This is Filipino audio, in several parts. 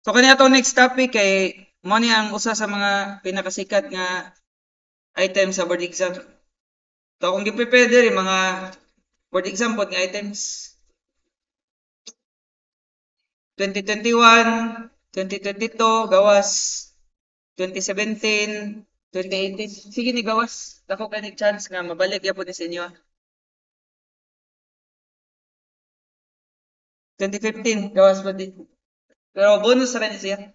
So kanya to next topic kay mo ni ang usa sa mga pinakasikat nga item sa board exam. So kung gi-prepare diri mga board exam pod nga items 2021, 2022 gawas 2017, 2018. Sige ni gawas. Dako kay ni chance nga mabalik gyapon ni sa inyo. 2015 gawas pa din. Pero bonus ra ni siya.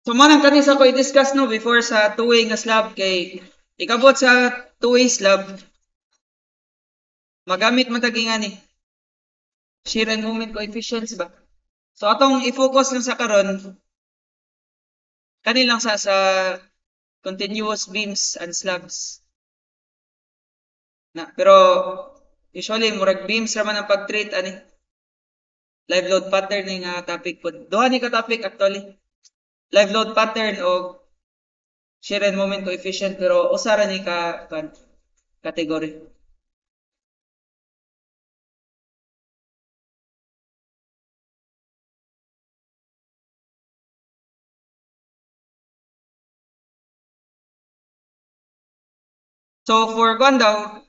So manang kani sa ko i-discuss no before sa two-way nga slab kay ikabot sa two-way slab magamit man tagi nga ni shear and moment coefficients ba. So atong i-focus lang sa karon kani lang sa continuous beams and slabs. Na pero usually murag beams ra man ang pag-treat ani. Live load pattern ni nga topic pod. Duha ni ka topic actually. Live load pattern o shear and moment coefficient pero usa ra ni ka category. So for daw,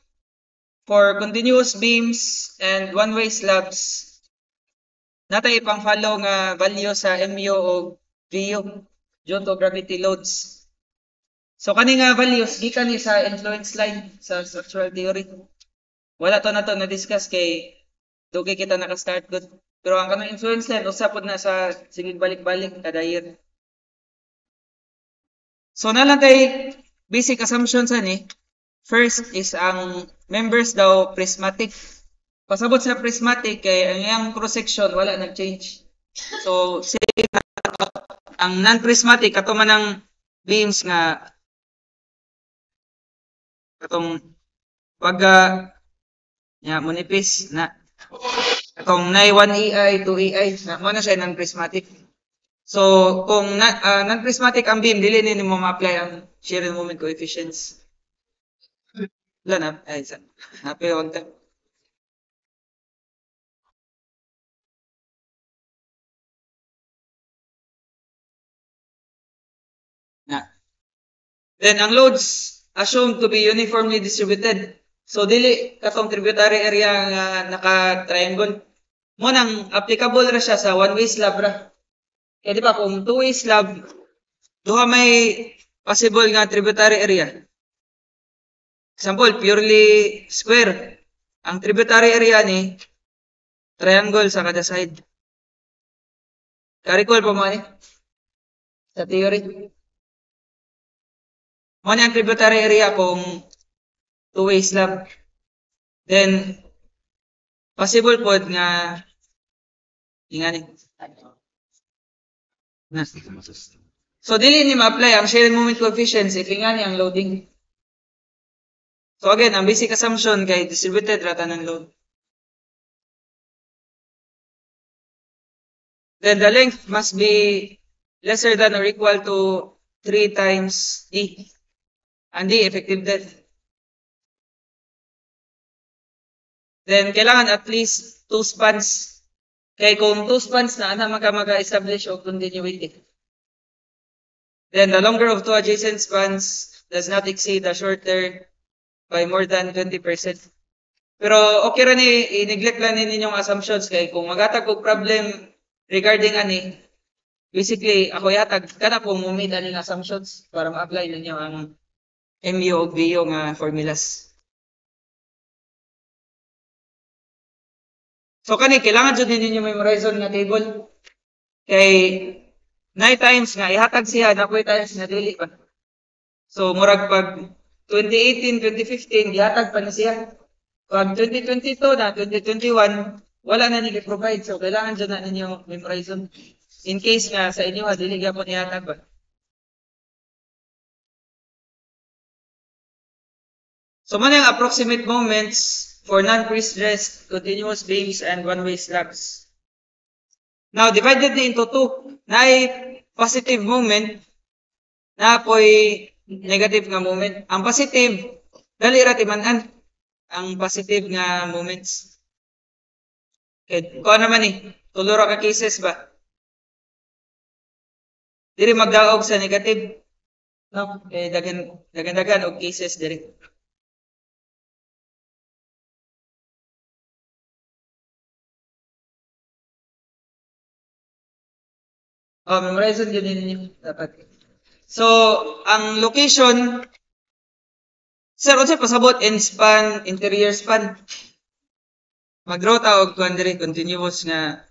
for continuous beams and one-way slabs, natay ipang follow nga value sa MU o VU due to gravity loads. So kani nga values gikan ni sa influence line sa structural theory. Wala to na to na discuss kay dugay kita naka-start good. Pero ang kanang influence line usa pod na sa sige balik-balik kada year. So na lang kay basic assumptions ani. First is ang members daw prismatic. Pasabot sa prismatic kay ang iyang cross section wala nag-change. So same na ang non-prismatic ato man ang beams nga atong pag munipis na atong nay 1 EI 2 EI na mo na siya non-prismatic. So kung non-prismatic ang beam dili ni mo ma-apply ang shear and moment coefficients. Wala na. Ay, happy wag ta. Then, ang loads assumed to be uniformly distributed. So, dili katong tributary area nga naka-triangle. Mo nang applicable ra siya sa one-way slab ra. Kaya di ba, kung two-way slab, duha may possible nga tributary area. Example, purely square. Ang tributary area ni triangle sa kada side. Ka-recall pa mo ni? Sa theory. Mo ni ang tributary area kung two-way slab. Then, possible pod nga ingani. So, dili ni ma-apply ang shear and moment coefficients if ingani ang loading. So again, ang basic assumption kay distributed rata ng load. Then the length must be lesser than or equal to 3 times D. And D, effective depth. Then kailangan at least 2 spans. Kay kung 2 spans na maka-establish o continuity. Then the longer of 2 adjacent spans does not exceed the shorter by more than 20%. Pero okay ra ni i-neglect lang ninyong assumptions kay kung magatag og problem regarding ani basically ako yatag kana po mumit aning assumptions para ma-apply ninyo ang MU ug VU nga formulas. So kani kailangan jud ninyo memorize nga table kay 9 times nga ihatag siya na times na dili pa. So murag pag 2018, 2015, gihatag pa na siya. Pag 2022 na, 2021, wala na nila provide. So, kailangan dyan na ninyo memorize. In case nga sa inyo, dili gyapon ihatag ba. So, man yung approximate moments for non-pre-stressed continuous beams and one-way slabs. Now, divided into two. Na positive moment, na apoy negative nga moment. Ang positive, Dali ra timan-an ang positive nga moments. Kay kuha naman tulo ra ka cases ba? Diri magdaog sa negative. No, dagan og cases diri. Oh, memorize yun ninyo dapat. So, ang location, sir, unsa pasabot end span, interior span. Mag-draw ta og kuan diri continuous nga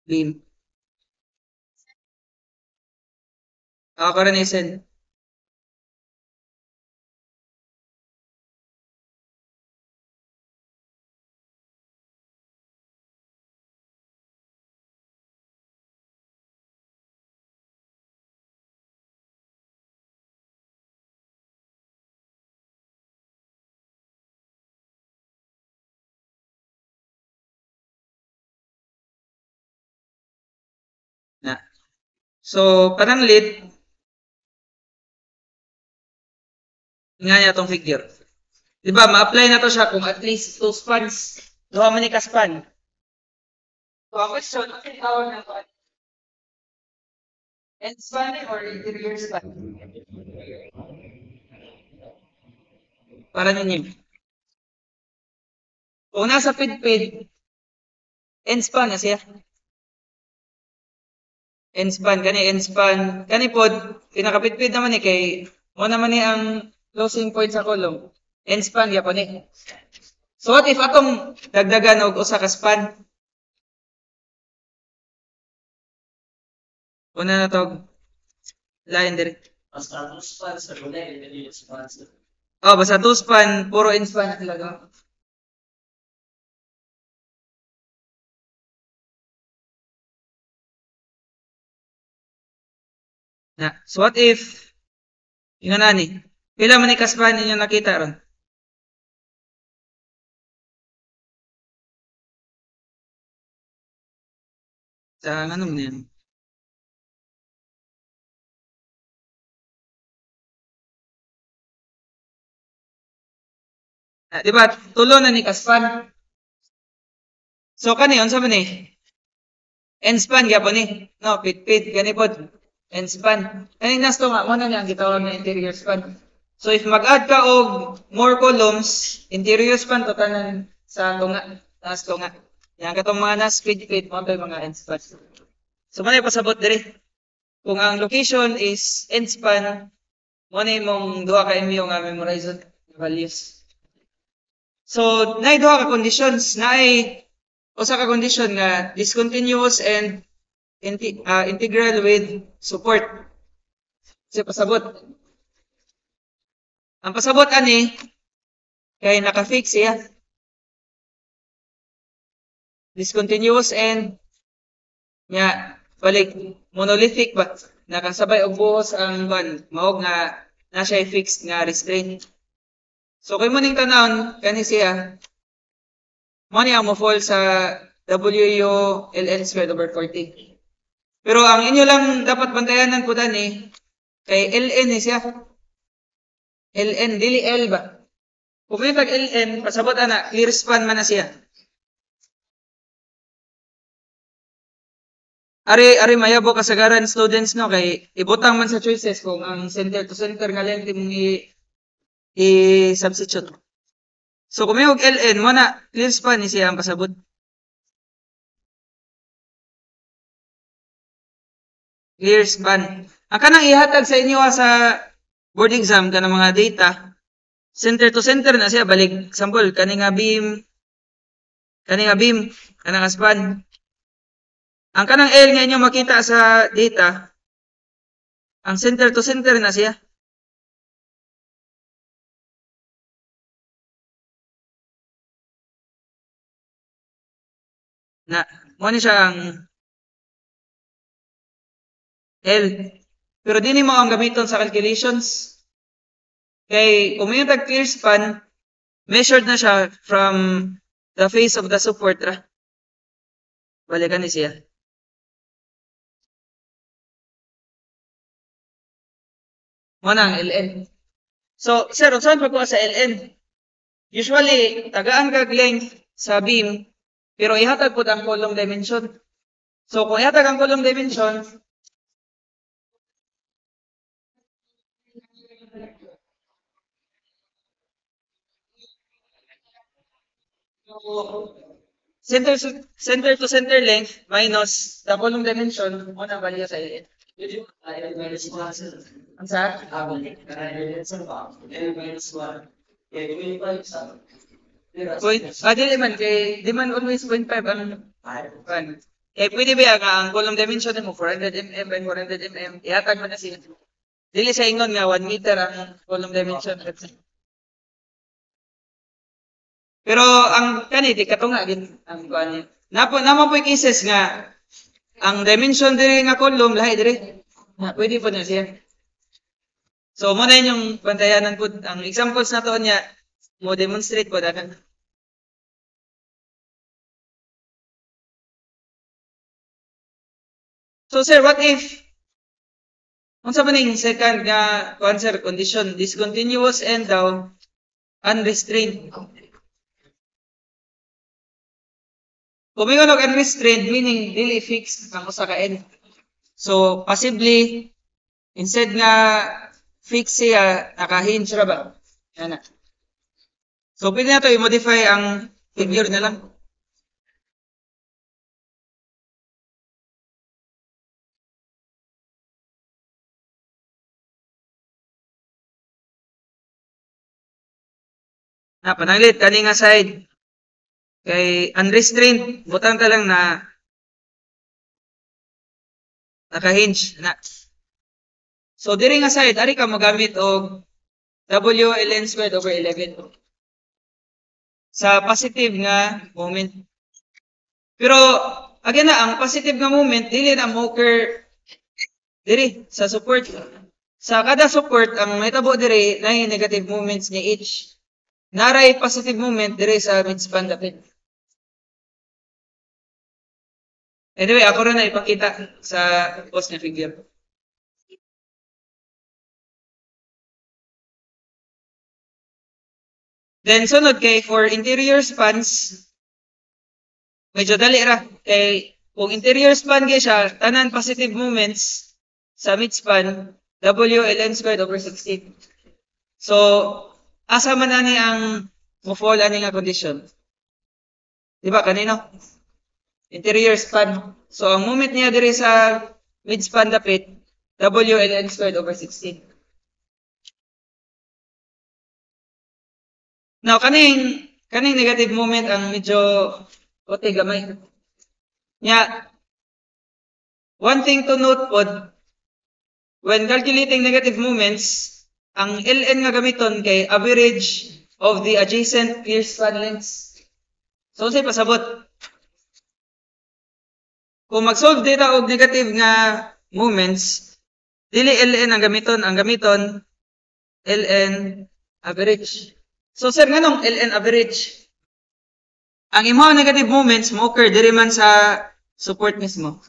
beam. Karon isen. Na. So, pananglit, nga niya tong figure. Di ba, ma-apply na to siya kung at least 2 spans. Duha man ni ka span. So, ang question, ano yung tawag na to? End span or interior span? Para ninyo. Kung nasa pid-pid, end span na siya. End span, end span. Kani pod, pinakapid-pid naman kay mo naman ang closing point sa column. End span, yapon So what if atong dagdagan og usa ka span? Una na to line diri. Basta 2 span sa gulay, hindi span. Oh, basta 2 span, puro end span talaga. Na, so what if ingon ani? Pila man ni ka span ninyo nakita ron? Sa ano man yan? Di ba, tulo na ni kaspan. So, kani, unsa man end span, gyapon no, pit-pit, gani pod, end span. Kani, nasto nga, muna niya ang gitawag na interior span. So, if mag-add ka og more columns, interior span, to tanan sa tunga, nas tunga. Yan, katong mga nas pit-pit, mga end span. So, muna pasabot diri. Kung ang location is end span, muna mong duha ka MU nga memorize values. So, naay duha ka conditions, naay usa ka condition nga discontinuous and integral with support. Kasi pasabot. Ang pasabot ani kay naka-fix siya. Discontinuous and nga balik monolithic ba nakasabay og buhos ang ban maog nga na siya fixed nga restraint. So kay mo ning tanawon kani siya mo ni ang mo fall sa WU LN squared over 40. Pero ang inyo lang dapat bantayanan po dani kay LN siya. LN dili L ba? Kung may tag LN pasabot ana clear span man na siya. Ari mayabo kasagaran students no kay ibutang man sa choices kung ang center to center nga length mong i-substitute. So kung may og LN mo na clear span ni siya ang pasabot. Clear span. Ang kanang ihatag sa inyo sa board exam kanang mga data center to center na siya balik example kani nga beam kanang span. Ang kanang L nga inyo makita sa data, ang center to center na siya. Na, mo ni siya ang L. Pero di mo ang gamiton sa calculations. Kay kung may clear span, measured na siya from the face of the support ra. Balikan ni siya. Mo na ang LN. So, sir, saan pagkuha sa LN? Usually, tagaan kag length sa beam, pero ihatag po ang column dimension. So, kung ihatag ang column dimension, center to center length minus the column dimension, mo na value sa LN. Minus 1. Ang sa? Minus 1. Okay, 25 sa. Dili man, kay, di man always 0.5 ang pan. Eh, pwede ba nga ang column dimension mo 400 mm by 400 mm, ihatag mo na siya. Dili sa ingon nga 1 meter ang column dimension. Pero ang kani di katunga gid ang kuan niya. Namo po cases nga ang dimension diri nga column lahi diri. Na pwede po na siya. So mo na yung pantayanan po ang examples na to niya mo demonstrate po dakan. So sir, what if unsa man ning second nga cancer condition, discontinuous and daw unrestrained. Kung may og unrestrained, meaning dili fixed ang usa ka end. So possibly instead nga fix siya naka-hinge ra ba? Ana. So pwede na to i-modify ang figure na lang. Pananglit kani nga side kay unrestrained butang ta lang na naka-hinge na. So diri nga side ari ka magamit og W ln squared over 11 sa positive nga moment. Pero again na ang positive nga moment dili na mo occur diri sa support. Sa kada support ang mahitabo diri na negative moments ni each. Naray positive moment dire sa midspan dapit. Anyway, ako rin na ipakita sa post na figure. Then sunod kay for interior spans, medyo dali ra. Kay kung interior span kay siya, tanan positive moments sa midspan, W ln squared over 16. So, asa man ani ang mo-fall ani nga condition? Di ba kanino? Interior span. So, ang moment niya diri sa midspan dapit, W ln squared over 16. Now, kaning negative moment ang medyo kote gamay. Nya, one thing to note pod, when calculating negative moments, ang ln nga gamiton kay average of the adjacent clear span lengths. So, say pasabot. Kung mag-solve data og negative nga moments, dili ln ang gamiton ln average. So sir, nganong ln average? Ang imong negative moments mo occur diri man sa support mismo.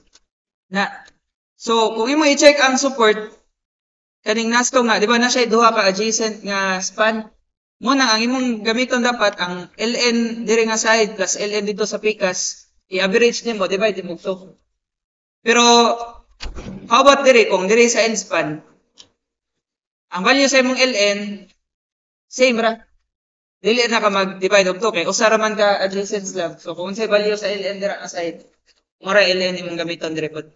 So kung imo i-check ang support kaning nasto nga, di ba na siya duha ka adjacent nga span? Mo na ang imong gamiton dapat ang ln diri nga side plus ln dito sa pikas, i-average nimo, divide mo 2. Pero how about diri kung diri sa end span? Ang value sa imong ln same ra. Dili na ka mag-divide og 2 kay usa ra man ka adjacent slab. So kung say value sa ln dira nga side, mura ln imong gamiton diri pod.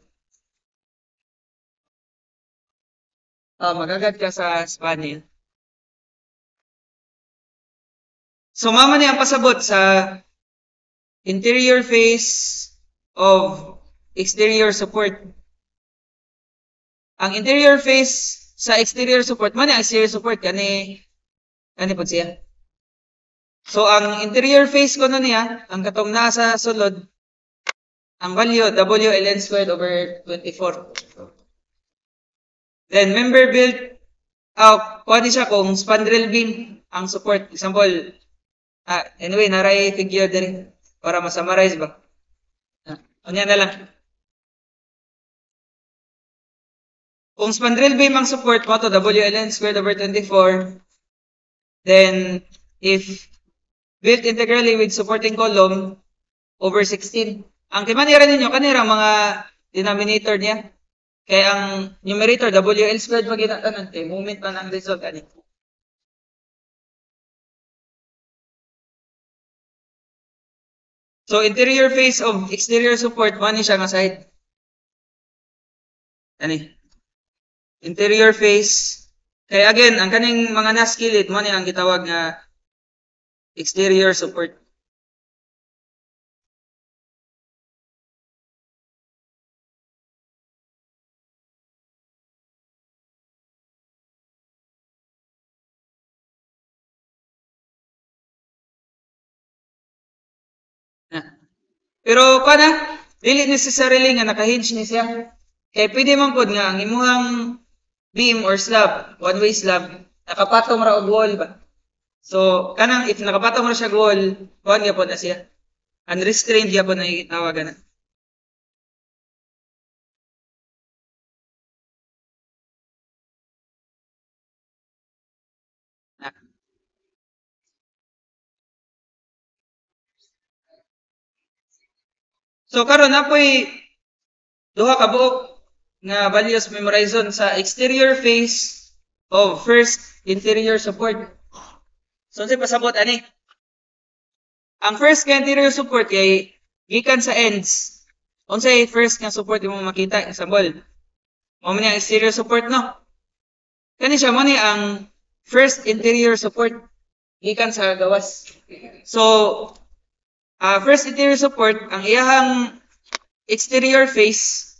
Magagad ka sa span niya. So mama ni ang pasabot sa interior face of exterior support. Ang interior face sa exterior support man ang exterior support kani pod siya. So ang interior face ko niya, ang katong nasa sulod, ang value W ln squared over 24. Then member built kuha siya kung spandrel beam ang support. Example, anyway, naray figure din para ma-summarize ba? Anya na lang. Kung spandrel beam ang support mo to W ln squared over 24, Then, if built integrally with supporting column, over 16. Ang timanira ninyo, kanira mga denominator niya. Kaya ang numerator, WL squared pag ginatanan, moment man ang result. Ani. So, interior face of exterior support, mani siya nga side. Ani. Interior face. Kaya again, ang kaning mga naskilid, mani ang gitawag nga exterior support. Pero kana, dili necessarily nga naka-hinge ni siya. Kaya pwede man pod nga ang imuhang beam or slab, one-way slab, nakapatong ra og wall ba. So kanang if nakapatong ra siya og wall, kuan gyapon na siya. Unrestrained gyapon na itawagan na. So karon apoy duha ka buok nga values memorizon sa exterior face of first interior support. So sa pasabot ani. Ang first ka interior support kay gikan sa ends. Unsay first nga support imong makita example. Mao man ang exterior support no. Kani siya mo ni ang first interior support gikan sa gawas. So first interior support, ang iyahang exterior face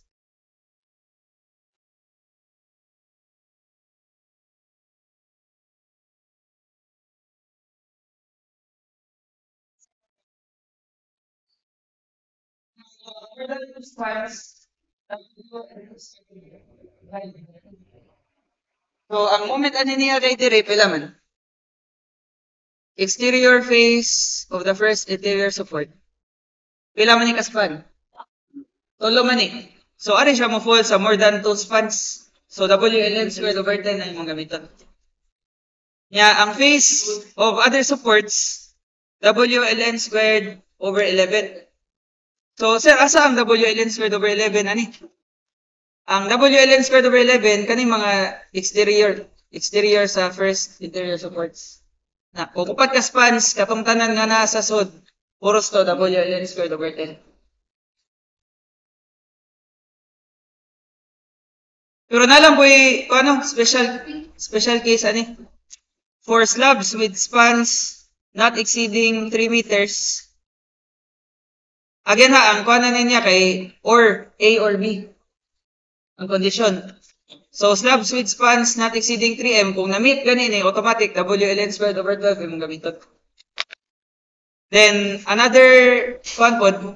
so ang moment ani niya kay dire pila man exterior face of the first interior support. Pila man ni kaspan? Tulo man ni. So ari siya mo fall sa more than 2 spans. So WLN squared over 10 na imong gamiton. Nya ang face of other supports WLN squared over 11. So sir, asa ang WLN squared over 11 ani? Ang WLN squared over 11 kaning mga exterior sa first interior supports. Na kung upat ka spans katong tanan nga naa sa sud, puros to WLN squared over 10. Pero nalang boy, ano, special case ani. For slabs with spans not exceeding 3 meters. Again ha, ang kuhanan niya kay or A or B. Ang condition. So slabs with spans not exceeding 3 m, kung na-meet ganin eh, automatic WLN squared over 12 imong gamiton. Then another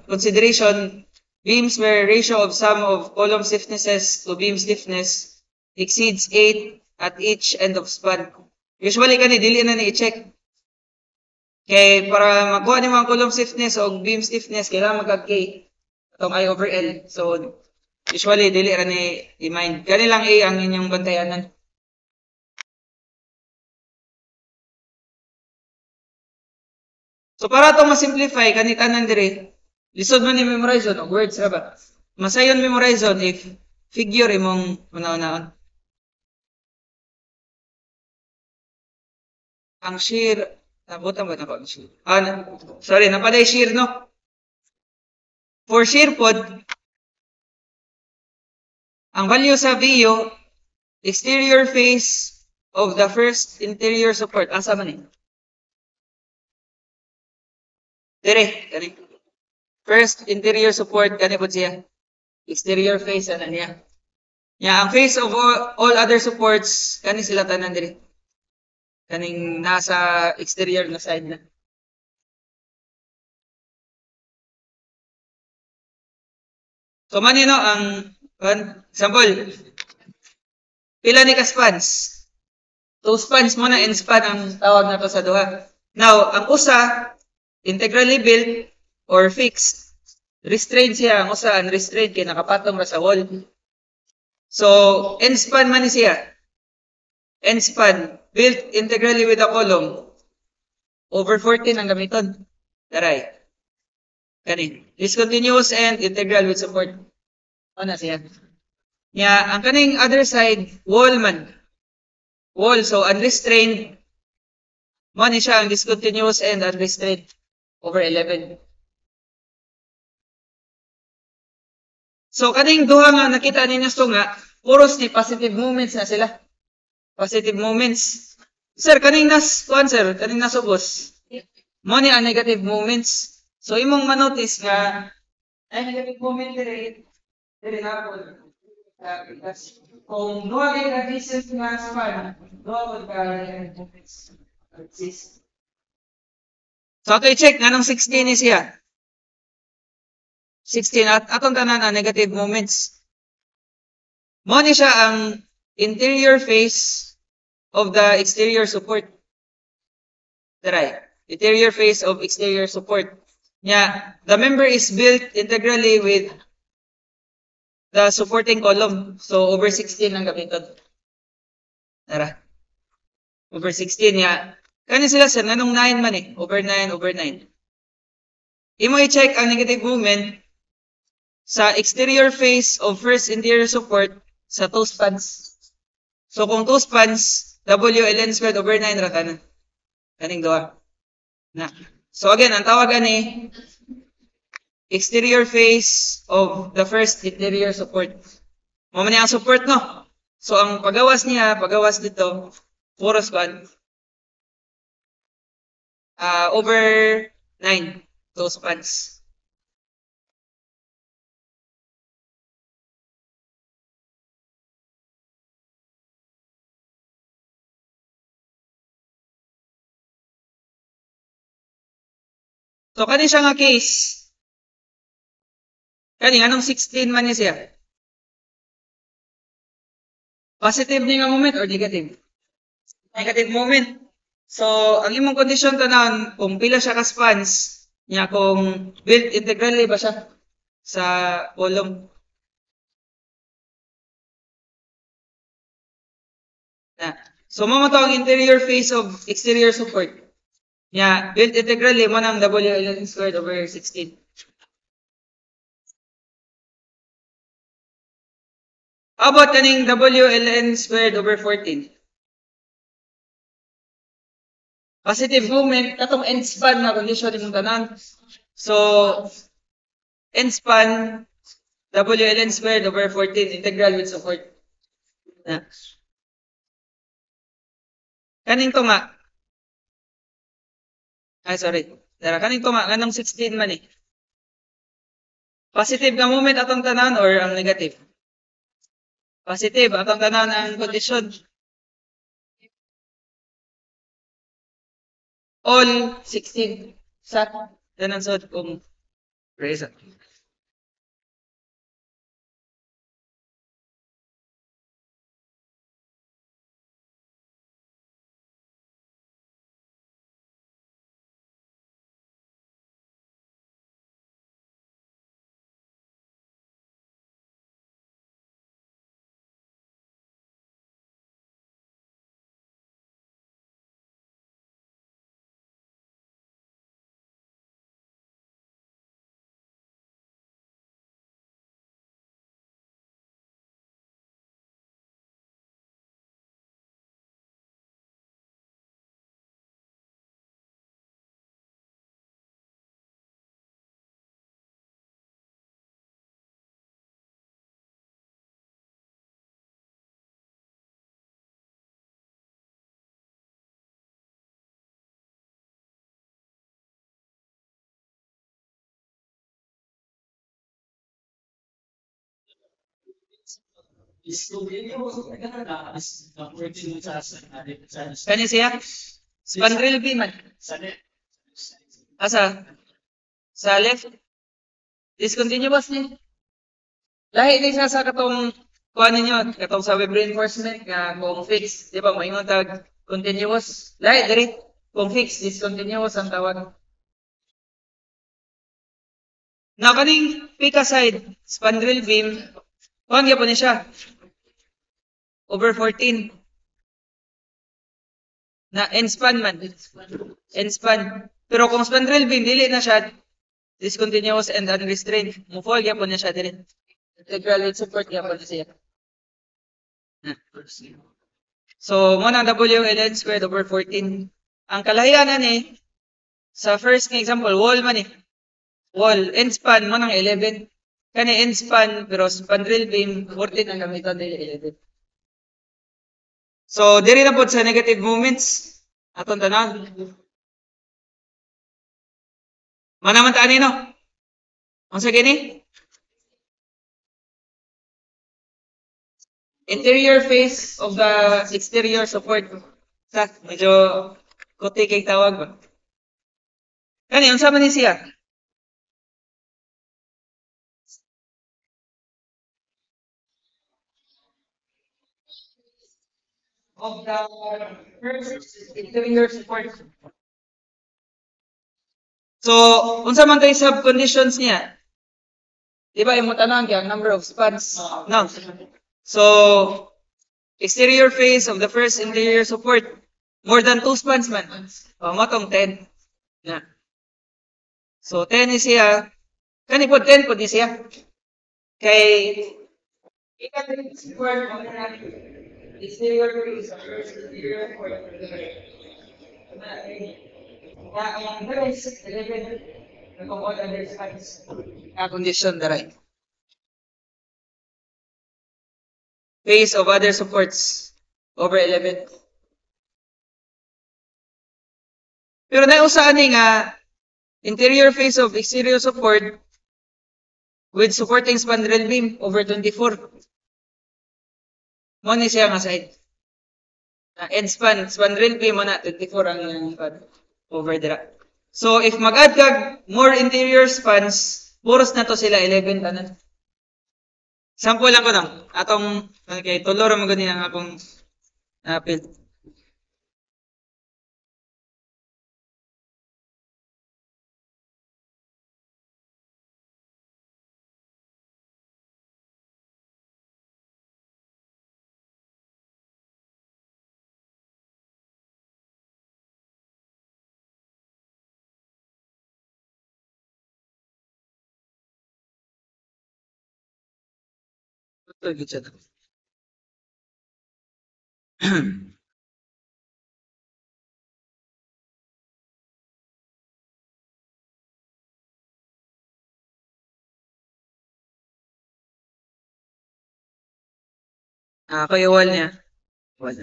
consideration, beams where ratio of sum of column stiffnesses to beam stiffness exceeds 8 at each end of span. Usually kani dili na ni i-check. Kay para makuha ni mga column stiffness o beam stiffness kailangan magka-K atong I over L. So usually dili ra ni i-mind. Kani lang A ang inyong bantayanan. So para itong ma-simplify, kanitanan dire, lisod man ni memorizon o words ra ba? Masayon memorizon if figure imong una-unaon. Ang shear, nabutan ba na ba ang shear? Sorry, napaday shear, no? For shear pod, ang value sa VU, exterior face of the first interior support. Asa man eh? Dire, kani. First interior support, kani po siya. Exterior face, ano niya. Yeah, ang face of all other supports, kani sila tanan dire. Kaning nasa exterior na side na. So manino ang example, pila ni ka spans? 2 spans mo na, N-span ang tawag na to sa duha. Now, ang usa, integrally built or fixed. Restrained siya, ang usa unrestrained kay nakapatong ra sa wall. So, N-span man ni siya. N-span, built integrally with a column. over 14 ang gamiton. Daray. Kani. Discontinuous and integral with support. Ano siya? Nya, ang kaning other side, wall man. Wall, so unrestrained. Mo ni siya ang discontinuous and unrestrained. Over 11. So, kaning duha nga nakita ninyo ito nga, puros ni positive movements na sila. Positive movements. Sir, kaning kuan sir, kaning nasubos. Mo ni ang negative movements. So, imong manotice nga, ay negative movement dire na po. Kung duha kay radius nga span, duha po ka negative movements. So, ato i-check nga nung 16 ni siya. 16 at atong tanan ang negative moments. Mo ni siya ang interior face of the exterior support. Try. Interior face of exterior support. Yeah, the member is built integrally with the supporting column. So over 16 ang gamiton. Tara. Over 16 ya. Kani sila sir nanong 9 man eh. Over 9, over 9. Imo i-check ang negative moment sa exterior face of first interior support sa two spans. So kung two spans, WLN squared over 9 ra kanan. Kaning duha. Na. So again, ang tawag ani exterior face of the first interior support. Mo man ang support no. So ang pagawas niya, pagawas dito, puro span. Over 9 two spans. So, kani siya nga case. Kani, anong 16 man niya siya? Positive ni nga moment or negative? Negative moment. So, ang imong condition tanan, kung pila siya ka-spans, niya kung built integrally ba siya sa column. Na. So, mo ang interior face of exterior support. Yeah, built integrally mo ng WLN squared over 16. How about kaning WLN squared over 14? Positive movement, katong end span na condition imong tanan. So, end span, WLN squared over 14, integral with support. Yeah. Kaning to nga. Ay, sorry. Dara, kaning to nga, anong 16 man eh. Positive nga moment atong tanan or ang negative? Positive, atong tanan ang condition. All 16. Sa tanan sod kung reason. Kani siya? Spandrel B man. Asa? Sa left? Discontinuous ni. Lahi ni siya sa katong kuha ninyo, katong sa web reinforcement nga kung fix, di ba moingon tag continuous. Lahi diri kung fix, discontinuous ang tawag. Now kaning pika side, spandrel beam, kuhan gyapon ni siya. Over 14. Na end span man. end span. Pero kung spandrel beam, dili na siya discontinuous and unrestrained. Mufall gyapon na siya dili. Integral with support gyapon na siya. So, mo nang WLN squared over 14. Ang kalahian na ni, sa first nga example, wall man eh. Wall, end span mo nang 11. Kani end span, pero spandrel beam, 14 ang gamitan dili 11. So, diri na po sa negative moments, atong tanan. Manaman ni no? Ang sa gini? Interior face of the exterior support. Sa, medyo kuti kay tawag ba? Kani, unsa man ni siya? Of the first interior support. So, unsa man tay sub conditions niya? Di ba imong tanan kay ang number of spans? No. So, exterior face of the first interior support, more than 2 spans man. O, matong 10. Na. So, 10 is siya. Kani po 10 po ni siya. Kay, ika-3 support, exterior face of the first interior support. Ang rest, 11, nag-all other spans. Condition the right. Face of other supports over 11. Pero nausaan ni nga interior face of exterior support with supporting spandrel beam over 24. Mo ni siya nga side. End span, spandrel beam mo na 24 ang iyang span over dira. So if mag-add kag more interior spans, puros na to sila 11 tanan. Sample lang ko lang. Atong, okay, tulor mo ganyan ang akong apil. Ito, gitsa to. Ako yung wall niya. Wall.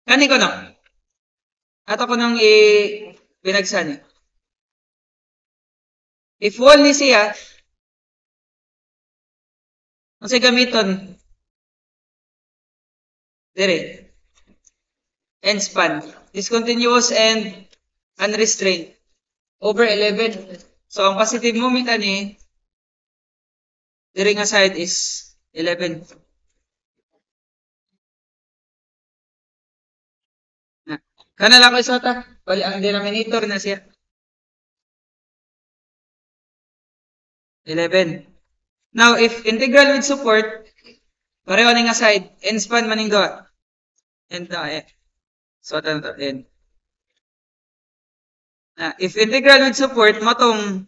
Kani ko na. Ato ko nang binagsan niya. If wall ni siya, ang siya gamiton, dire, end span, discontinuous and unrestrained, over 11. So, ang positive moment ani, dire nga side is 11. Kana lang ko isota, bali ang denominator na siya. 11. Now, if integral with support, pareho ning side, end span maning doa. End na eh. So, ito to, end. If integral with support, matong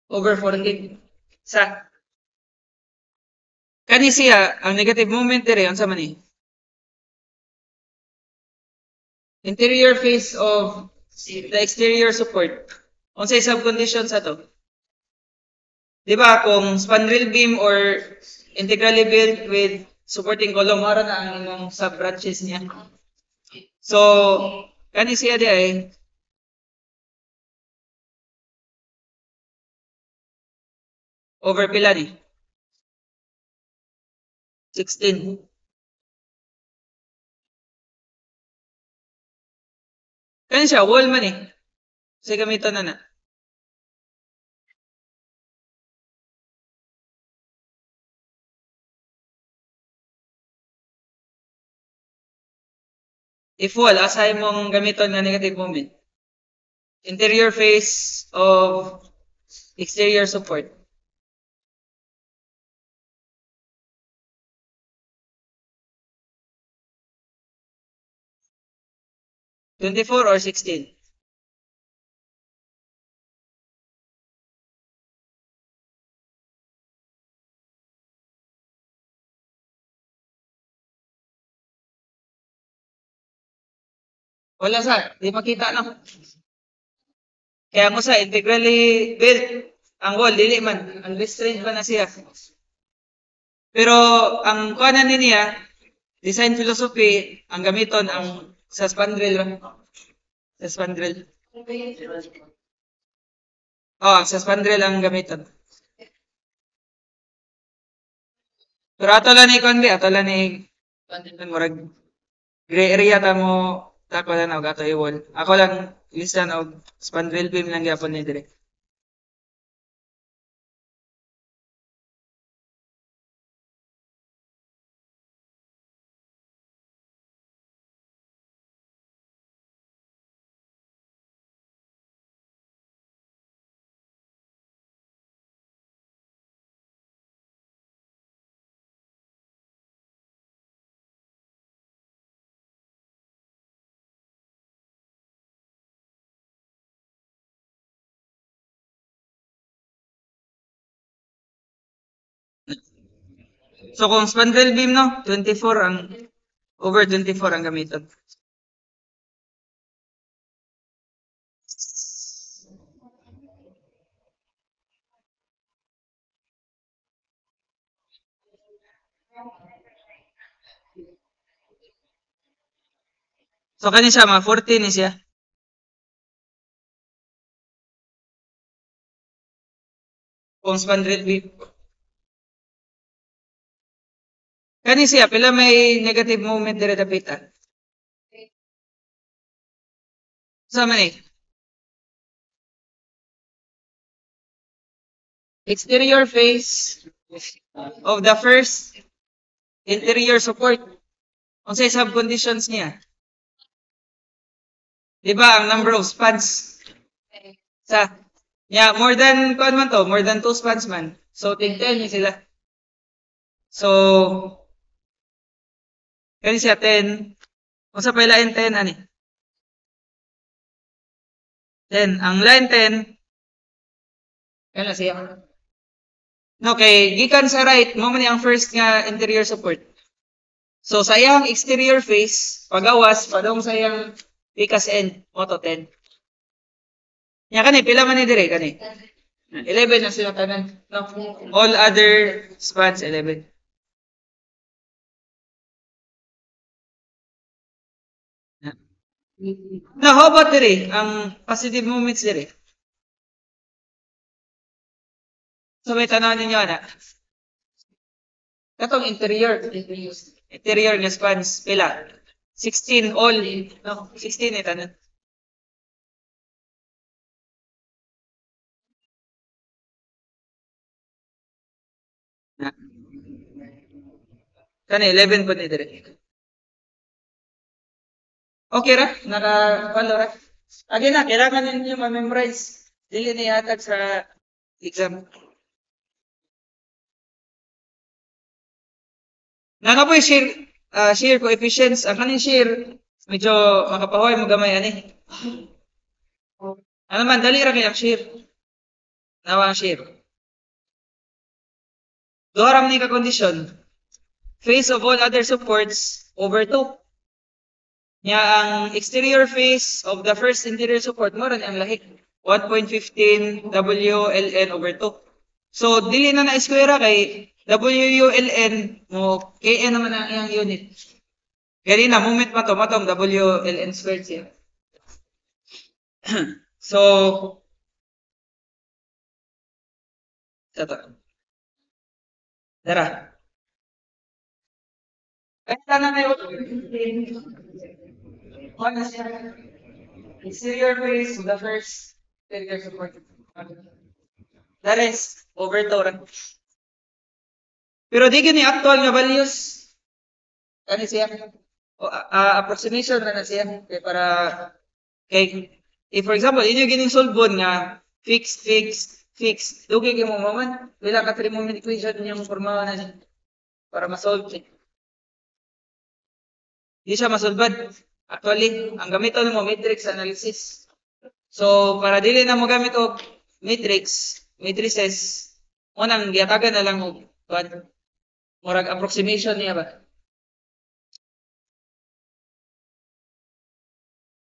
over 14. Sa. Kani siya, ang negative moment dire, ang sa man eh. Interior face of the exterior support. Unsay subcondition sa to? Di ba, kung spandrel beam or integrally built with supporting column, mara na ang imong sub-branches niya. So, kani siya di ay over pila ni? 16. Kani siya, wall man eh. Kasi gamitan na. If wall, asay mong gamiton nga negative moment. Interior face of exterior support. 24 or 16? Wala sa, di makita lang. Kaya mo sa integrally built ang wall, dili man, unrestrained pa na siya. Pero ang kuanan niya, design philosophy, ang gamiton ang sa spandrel ra. Sa spandrel. Oh, sa spandrel ang gamiton. Pero ato lang ni kundi, ato lang ni murag gray area ta mo tako lang og ato i-wall. Ako lang listan og spandrel beam lang gyapon ni dire. So kung spandrel beam no, 24 ang over 24 ang gamiton. So kani siya mga 40 ni siya. Kung spandrel beam. Kani siya pila may negative moment dire dapitan. Sa man eh. Exterior face of the first interior support. Unsay sub conditions niya? Di ba ang number of spans sa more than kuan man to, more than 2 spans man. So tig 10 ni sila. So kani siya 10. Unsa pa lain 10 ani? 10. Ang line 10 kana siya. No, kay gikan sa right, mo man ang first nga interior support. So sa iyang exterior face, pagawas padong sa iyang pikas end, mo to 10. Nya kani pila man ni dire kani? 11 na sila tanan. No. All other spans 11. No, how about dire? Ang positive moments dire. So may tanaw ninyo ana. Katong interior nga spans pila? 16 all. No, 16 ni tanan. Kani 11 po ni dire. Okay ra? Naka-follow ra? Again na, kailangan ninyo ma-memorize. Dili ni hatag sa exam. Naka po yung shear coefficients. Ang kaning shear, medyo makapahoy mo gamay ani. Ano man, dali ra kay ang shear. Nawa ang shear. Doram ni ka-condition. Face of all other supports over 2. Nya ang exterior face of the first interior support mo ron ang lahik 1.15 WLN over 2. So dili na na-square kay WULN mo KN naman ang iyang unit. Kaya na moment matong WLN squared siya. So Tara. Ay, tanan na yun. Ano siya? Exterior face of the first interior support. That is over 2. Pero di gini actual nga values. Kani siya? Approximation na siya. Kaya para, if for example, inyo gining solvon nga fix. Dugi kayo mo maman. Wala ka 3-moment equation yung formawa na siya. Para ma-solve siya. Di siya masolbad. Actually, ang gamiton mo matrix analysis. So, para dili na mo gamit og matrices, unang giyatagan na lang og murag approximation niya ba.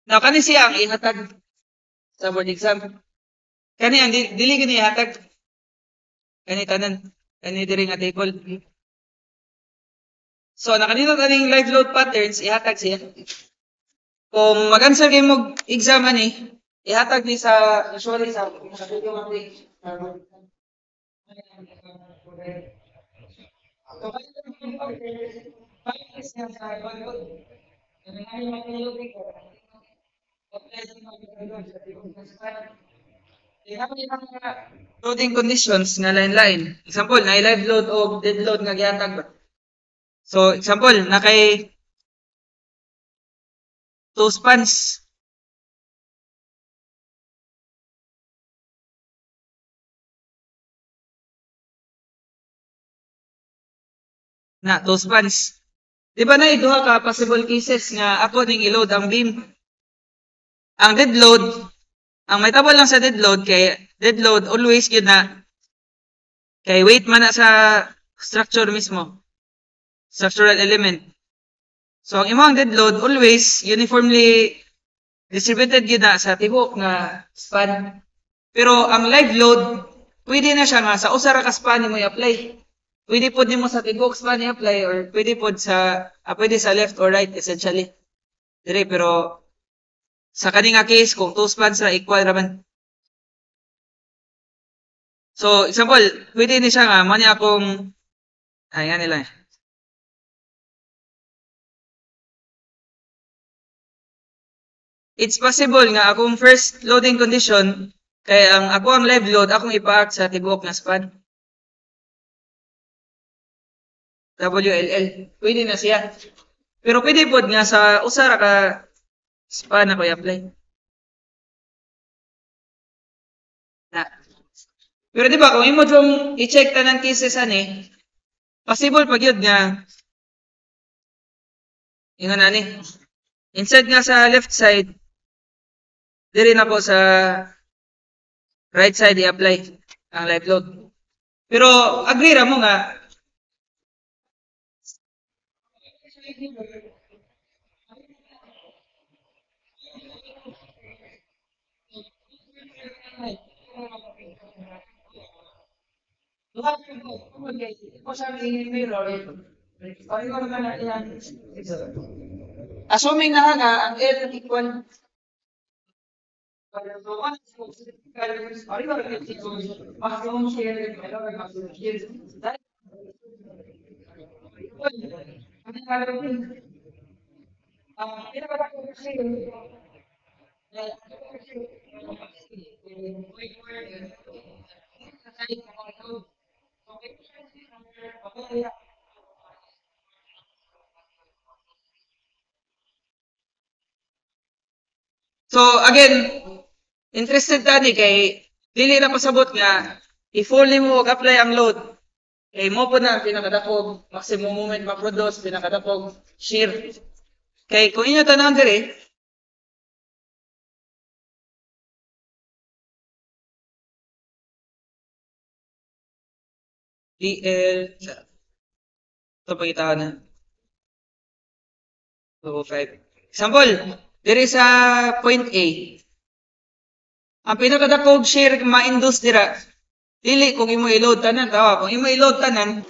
Now, kani siya ang ihatag sa board exam. Kani ang dili gani ihatag. Kani tanan. Kani diri nga table. So, nakanindot aning live load patterns, ihatag siya. Kung mag-answer kayo mo exam ani, ihatag ni sa usually sa video mo page. Loading conditions nga line-line. Example, na live load o dead load nga gihatag ba. So, example, na kay 2 spans. Na 2 spans. Di ba na duha ka possible cases nga ako ning i-load ang beam. Ang dead load, ang may tabo lang sa dead load kay dead load always yun na kay weight man na sa structure mismo. Structural element. So ang imong dead load always uniformly distributed yun na sa tibok nga span. Pero ang live load, pwede na siya nga sa usa ra ka span mo i-apply. Pwede po nimo sa tibok span i-apply or pwede po pwede sa left or right essentially. Dire pero sa kani nga case kung 2 spans ra equal raman. So example, pwede ni siya nga man akong nga nila. It's possible nga akong first loading condition kay ang ako ang live load akong ipaak sa tibok nga span. WLL. Pwede na siya. Pero pwede po nga sa usa ra ka span ako i-apply. Na. Pero di ba kung imo drum i-check tanan cases ani, possible pag yun nga ingon ani. Instead nga sa left side, diri na po sa right side i-apply ang live load. Pero agree ra mo nga assuming na nga ang L equal So again, interested tani kay dili na pasabot nga i-fully mo apply ang load. Kay mo po na pinakadakog maximum moment ma-produce, pinakadakog shear. Kay kung inyo tanan diri DL ito pagkitahan na 205. Example, diri sa point A. Ang pinakadakog shear ma-induce dira dili kung imo i-load tanan, tawa kung imo i-load tanan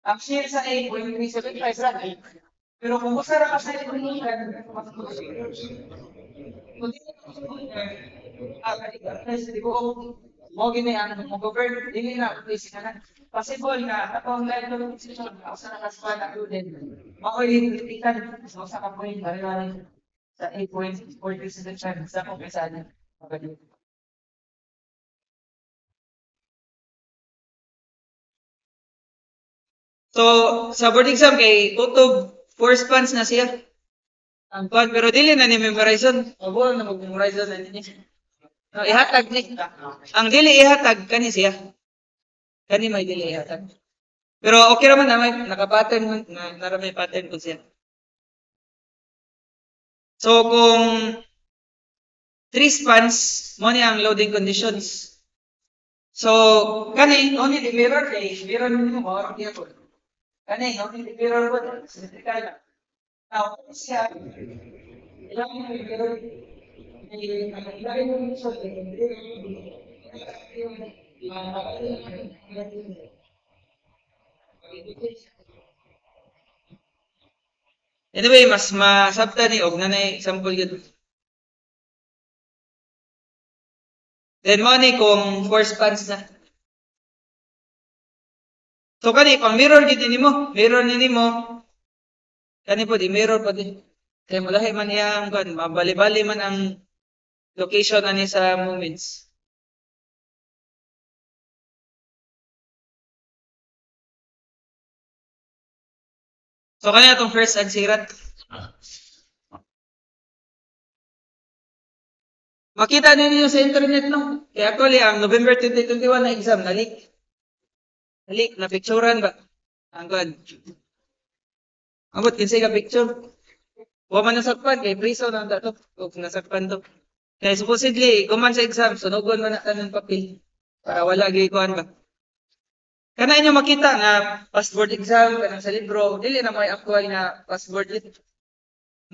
ang shear sa A 0.375 ra. Pero kung usa ra ka sa mo gini ang mo-govern dili na please na possible nga atong live load decision usa ra ka span included maoy ikan sa usa ka point bari sa 8.47 sa kumpisana magadi. So sa board exam kay kutob 4 spans na siya ang pan pero dili na ni memorization abo na mag-memorize na ninyo. No, ihatag ni. Ang dili ihatag kani siya. Kani may dili ihatag. Pero okay raman na may naka-pattern na may pattern ko siya. So, kung 3 spans, mo ni ang loading conditions. So, kani, only the mirror mirror nyo mo, hindi ako. Kani, only the mirror ko, symmetrical na. Now, siya, ilang yung mirror, ilagay mo yung shot, anyway, mas masabta ni og nanay example yun. Then mo ni kung 4 spans na. So kani pang mirror gid nimo, mirror ni nimo. Kani po di mirror po di. Kay mulahi man iyang kan, mabali-bali man ang location ani sa moments. So kani atong first agsirat. Makita ninyo sa internet no. Kaya actually ang November 2021 na exam nalik. Nalik na picturean ba? Ang god. Abot kinsay ka picture. Wa man nasakpan kay priso na dato ug nasakpan to. Kaya supposedly kuman sa exam sunugon man na tanang papel para wala gyud kuan ba. Kana inyo makita nga passport exam kanang sa libro dili na may actual nga passport lit.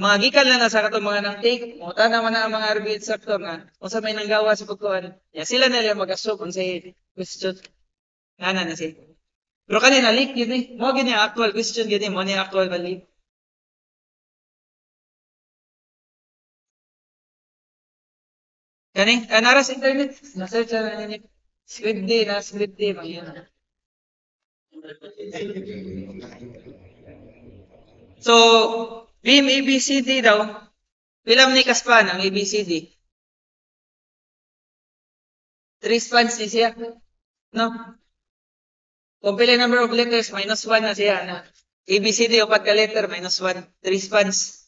Mga gikan lang na sa katong mga nang take, mo naman na ang mga RB instructor nga unsa may nanggawa sa pagkuan. Ya sila na lang mag-assume unsay question. Ngana na siya. Pero kanina leak yun eh. Mo gini ang actual question gini mo ni actual balik. Kani anara sa internet na-search na ninyo. Script D mga So, beam ABCD daw, pilam ni kaspan ang ABCD. 3 spans ni siya. No? Kung pili number of letters, -1 na siya. Na. ABCD, 4 ka letter, -1. 3 spans.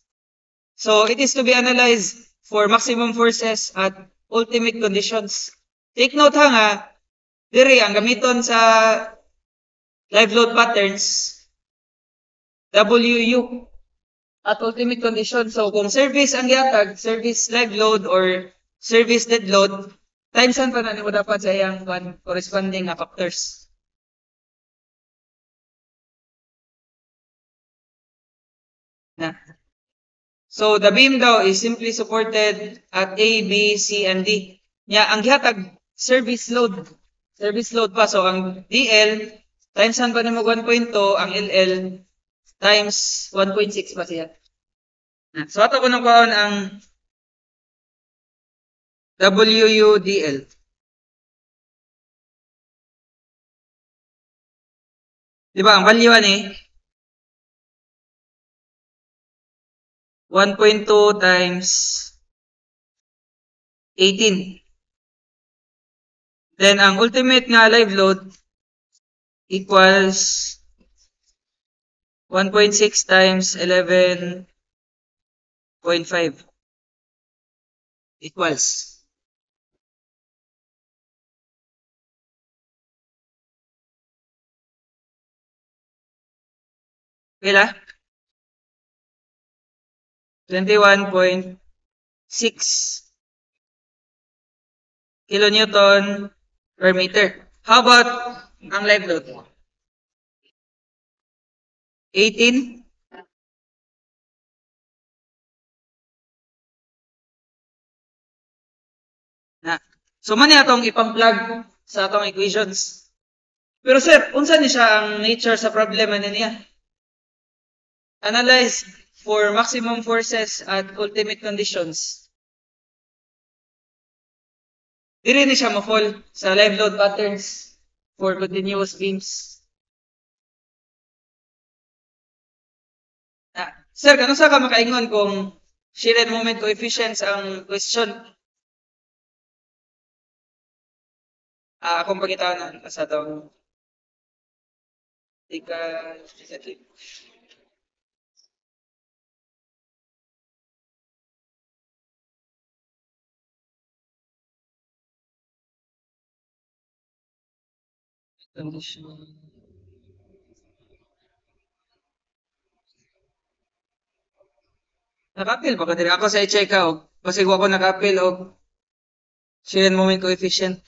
So, it is to be analyzed for maximum forces at ultimate conditions. Take note ha nga, diri ang gamiton sa live load patterns, WU at ultimate condition. So, kung service ang gihatag, service live load or service dead load, times saan pa na mo dapat sa iyang corresponding na factors. Na. So, the beam daw is simply supported at A, B, C, and D. Nya, ang gihatag, service load. Service load pa. So, ang DL, times saan pa na mo 1.2, ang LL, times 1.6 pa siya. So, ato ko nung kaon ang WUDL. Di ba, ang value ni 1.2 times 18. Then, ang ultimate nga live load equals 1.6 times 11.5 equals. Pila? 21.6 kilonewton per meter. How about ang live load? 18? Na. So, man atong ipang-plug sa atong equations. Pero sir, unsa ni siya ang nature sa problema niya? Analyze for maximum forces at ultimate conditions. Dili ni siya ma-fall sa live load patterns for continuous beams. Sir, kano sa ka makaingon kung shear moment coefficients ang question? Akong pagitaan na sa itong ika. Naka-appeal ba ko diri? Ako sa i-check og basig wa ko naka-appeal og shear and moment coefficient.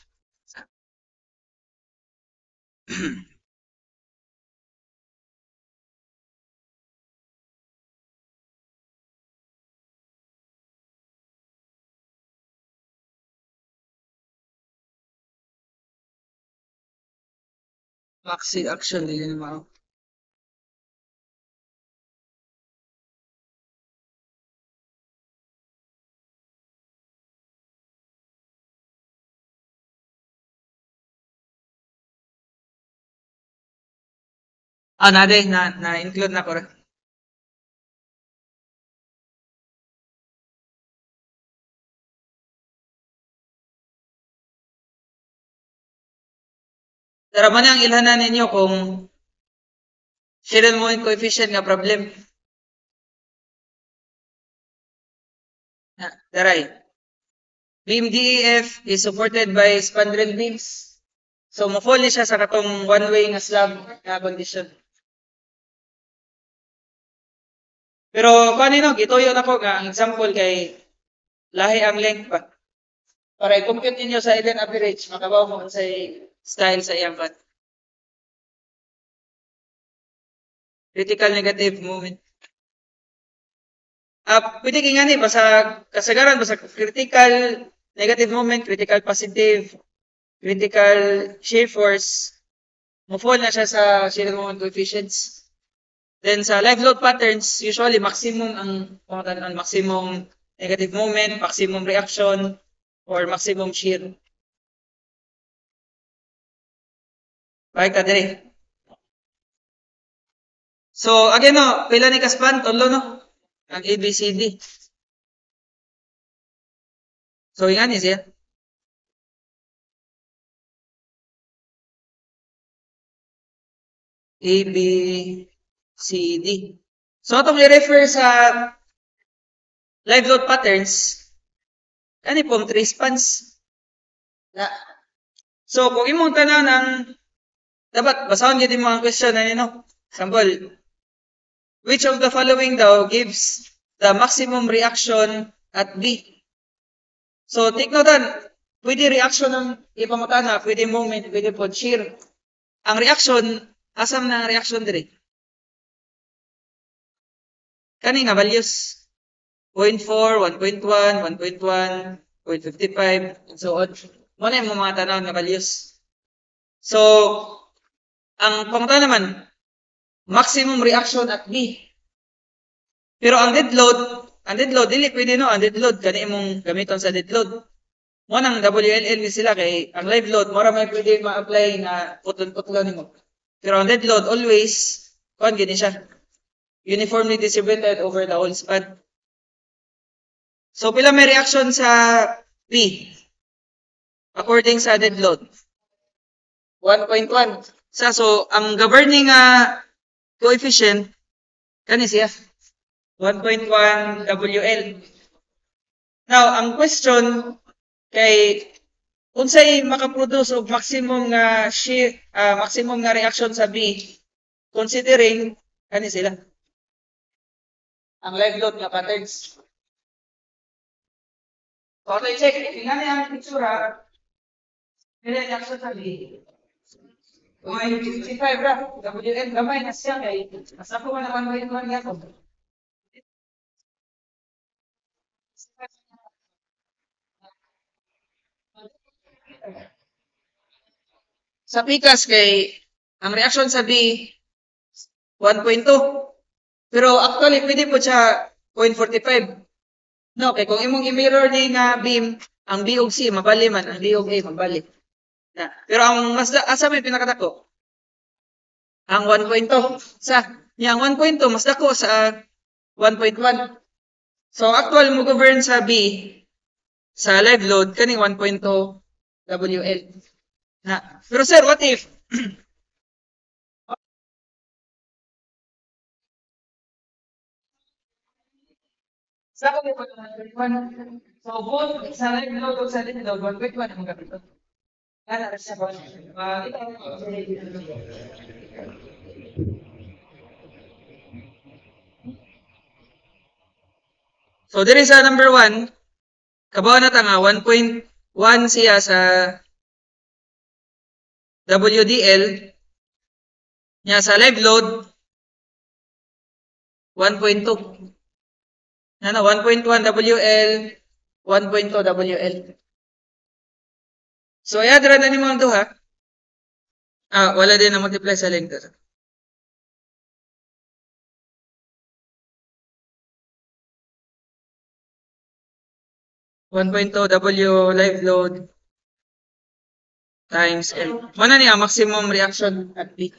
Maxi action dili na mao. Na-include na ko ra. Pero man ang ilhanan ninyo kung shear and moment coefficient nga problem. Daray. Beam DEF is supported by spandrel beams. So, mo-fall ni siya sa katong one-way nga slab na condition. Pero, kanino, gituyo na ko nga, ang example kay lahi ang length pa. Para i-compute ninyo sa Eden average, makabaw mo sa style sa iyang cut. Critical negative moment. Pwede kaya nga ni, basta kasagaran, basta critical negative moment, critical positive, critical shear force, mo-fall na siya sa shear moment coefficients. Then sa live load patterns, usually maximum ang maximum negative moment, maximum reaction, or maximum shear. Bakit ka diri? So, again no, pila ni kaspan, tolo no? Ang ABCD. So, yan is yan. ABCD. So, itong i-refer sa live load patterns, ano pong 3 spans. So, kung imong tanan ang dapat basahon gyud mo ang question na nino. Example, which of the following daw gives the maximum reaction at B? So, take note pwede reaction ng ipamutana, pwede moment, pwede po shear. Ang reaction, asam na ang reaction diri? Kani nga values 0.4, 1.1, 1.1, 0.55, and so on. Mo na yung mga tanaw nga values. So, ang pangutan naman, maximum reaction at B. Pero ang dead load, dili pwede no, ang dead load, kani imong gamiton sa dead load. Mo nang WLL ni sila kay ang live load, mora may pwede ma-apply na putlon-putlon nimo. Pero ang dead load, always, kuan gini siya, uniformly distributed over the whole span. So, pila may reaction sa B? According sa dead load. 1.1. So, ang governing coefficient, kani siya? 1.1 WL. Now, ang question kay unsay makaproduce og maximum nga shear, maximum nga reaction sa B considering kani sila? Ang live load nga patterns. So, okay, check. Tingnan ang picture reaction sa B. 0.55 ra. WL gamay na siya kay asa ko na 1.1 nga ko. Sa pikas kay ang reaction sa B 1.2. Pero actually pwede po siya 0.45. No, kay kung imong i-mirror ni nga beam, ang B ug C mabali man, ang D ug A mabali. Na. Pero ang mas asa may pinakadako? Ang 1.2 sa niya ang 1.2 mas dako sa 1.1. So actual mo govern sa B sa live load kaning 1.2 WL. Na. Pero sir, what if sa ko ni so both sa live load ug sa dead load 1.1 ang kapito. Ana ra siya ba? So, diri sa number 1, kabaw na ta nga 1.1 siya sa WDL nya sa live load 1.2. Ano 1.1 WL 1.2 WL. So i-add na nimo ang duha. Wala din na multiply sa length. 1.2 W live load times L. Mana niya maximum reaction at peak.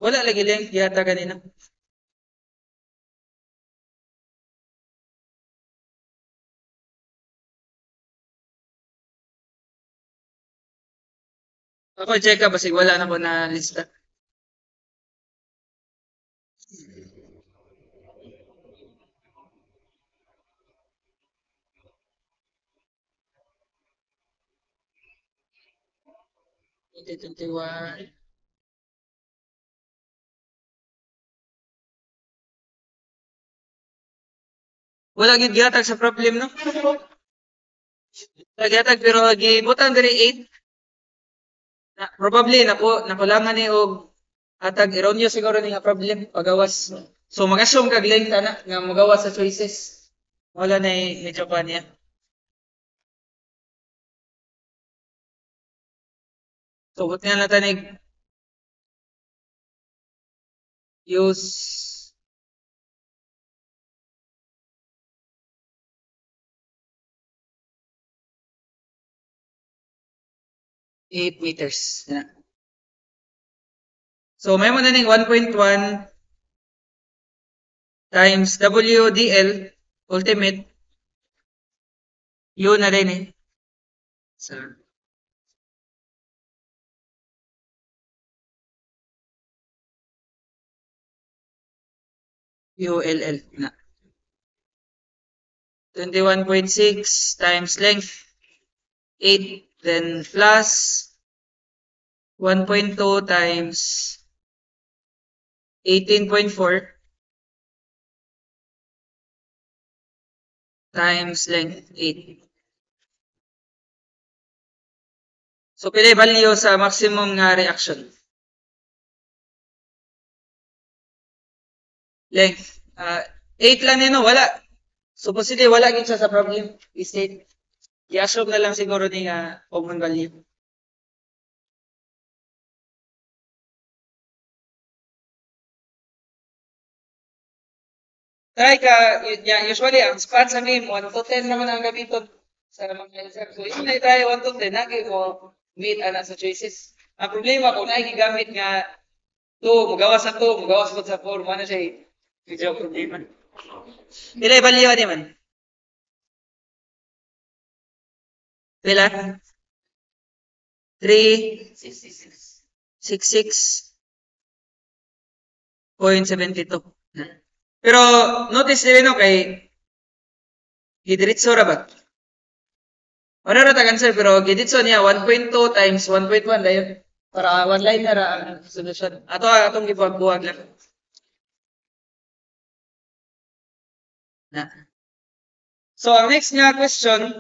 Wala lagi length yata kanina. Ako check ka basig wala na ko na lista. Wala gid gihatag sa problem no. Gihatag pero gibutang diri 8. Probably nakulangan ni og hatag erroneous siguro ni nga problem pagawas. So mag-assume kag length ana nga magawas sa choices. Wala na medyo pa niya. So but nga natanig use eight meters. So may mo na ning 1.1 times WDL ultimate yun na rin So, ULL na. 21.6 times length 8 then plus 1.2 times 18.4 times length 8. So pili value sa maximum nga reaction. Length 8 lang nino wala. Supposedly wala gid siya sa problem state. I-assume na lang siguro ni nga common value. Try ka, usually ang span sa game 1 to 10 naman ang gamiton sa mga answer. So yun na tayo 1 to 10 nagi mo meet ana sa choices. Ang problema kung naay gigamit nga 2, magawas sa 2, magawas ko sa 4, ano siya medyo problema. Pila value ni man? Pila? 366.72. Pero notice din no kay gidiretso ra ba? Wala ra tag answer pero gidiretso niya 1.2 times 1.1 dayon. Para one line na ra ang solution. Atong gibuhat-buhat lang. So ang next nga question,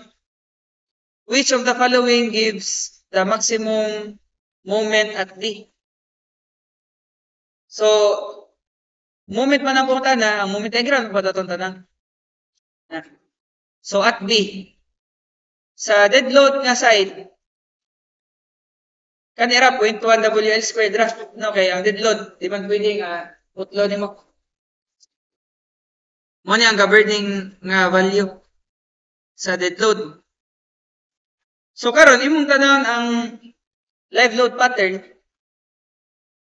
which of the following gives the maximum moment at D? So moment man ang punta na, ang moment diagram pa datong tanan. So at B, sa dead load nga side, kanira 0.1 WL squared ra, no, kay ang dead load, di man pwedeng putlo nimo. Mo ni ang governing nga value sa dead load. So karon imong tanan ang live load pattern,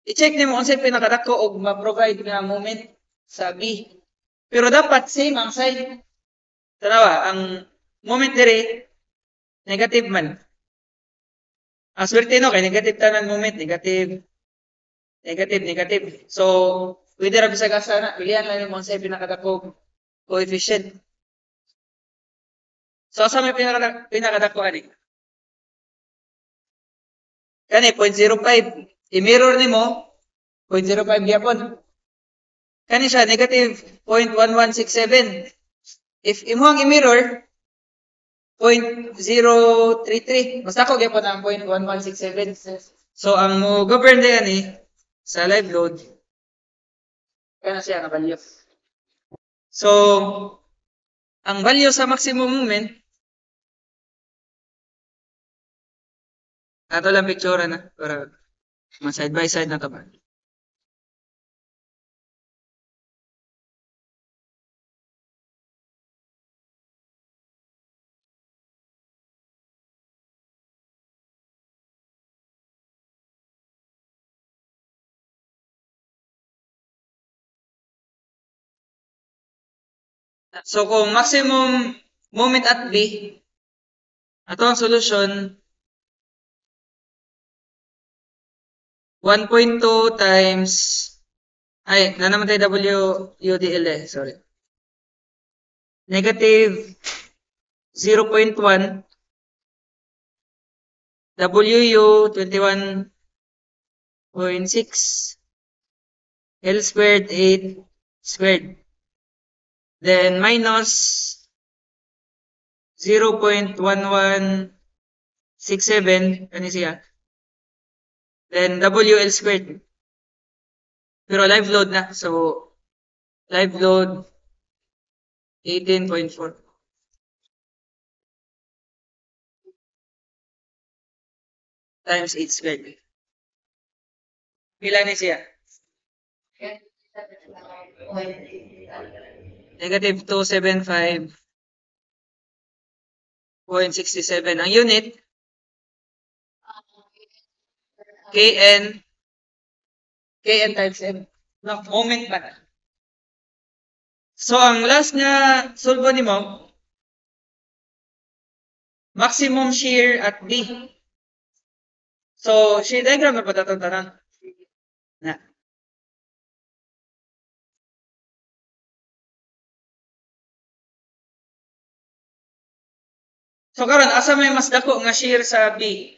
i-check nimo unsay pinakadako og ma-provide nga moment sa B. Pero dapat same ang side. Tanawa, ang moment dire negative man. Ang swerte no kay negative tanan moment, negative. So pwede ra bisag asa na pilihan lang mo unsay pinakadako coefficient. So, asa may pinakadako ani? Kani, 0.05. I-mirror ni mo, 0.05 gyapon. Kani siya, negative 0.1167. If imong i-mirror, 0.033. Mas dako gyapon ang 0.1167. So, ang mo govern na yan sa live load, kaya siya ang value. So, ang value sa maximum moment, ato lang picture na, para side by side na to ba. So, kung maximum moment at B, ato ang solution, 1.2 times, na naman tayo WUDL sorry. Negative 0.1, WU 21.6, L squared 8 squared. Then minus 0.1167, ano siya? Then WL squared. Pero live load na. So, live load 18.4. Times 8 squared. Pila ni siya? Negative 275.67. Ang unit, KN times M. No, moment pa na. So, ang last nga solve ni mo, maximum shear at B. So, shear diagram na pa datong tanan. Na. So, karon asa may mas dako nga shear sa B?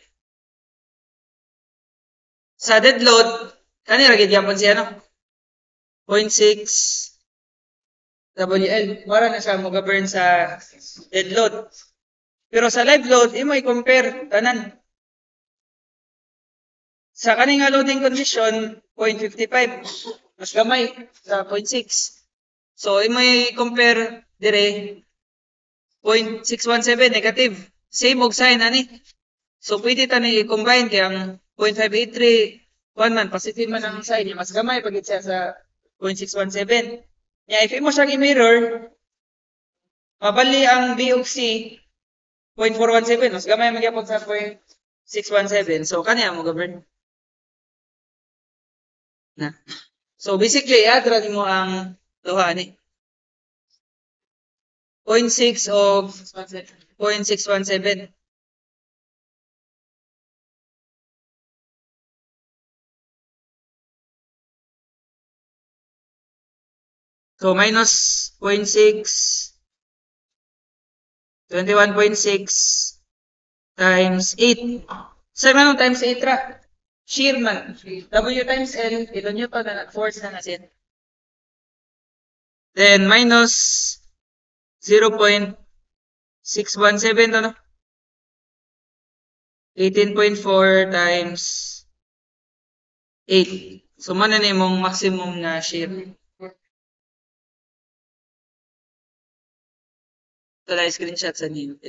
Sa dead load, kanina gid gyapon siya no? 0.6 WL. Wala na siya mag-burn sa dead load. Pero sa live load, imo i-compare tanan. Sa kaning nga loading condition, 0.55. Mas gamay sa 0.6. So, imo i-compare dire 0.617 negative. Same og sign ani. So, pwede tani i-combine kaya ang 0.583 man, positive man ang sign. Mas gamay pag siya sa 0.617. Yeah, if imo siyang i-mirror, mabali ang B ug C 0.417. Mas gamay magyapon sa 0.617. So, kaniya mo govern. Na. So, basically, i-add mo ang duha ni. 0.6 o 0.617. So, minus 0.6, 21.6 times 8. So, manong times 8 ra? Shear man. W times L, kilonewton na force na nasin. Then, minus 0.617 to, no? 18.4 times 8. So, mana na yung maximum na shear. Ito na screenshot sa ninyo.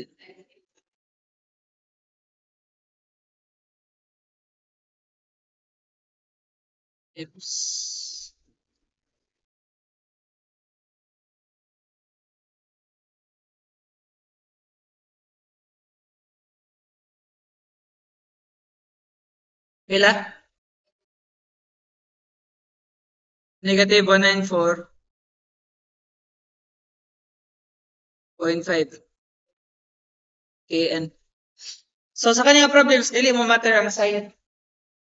Oops. Pila? Negative 194.5 kN. So, sa kanyang problems, dili mo matter ang sign.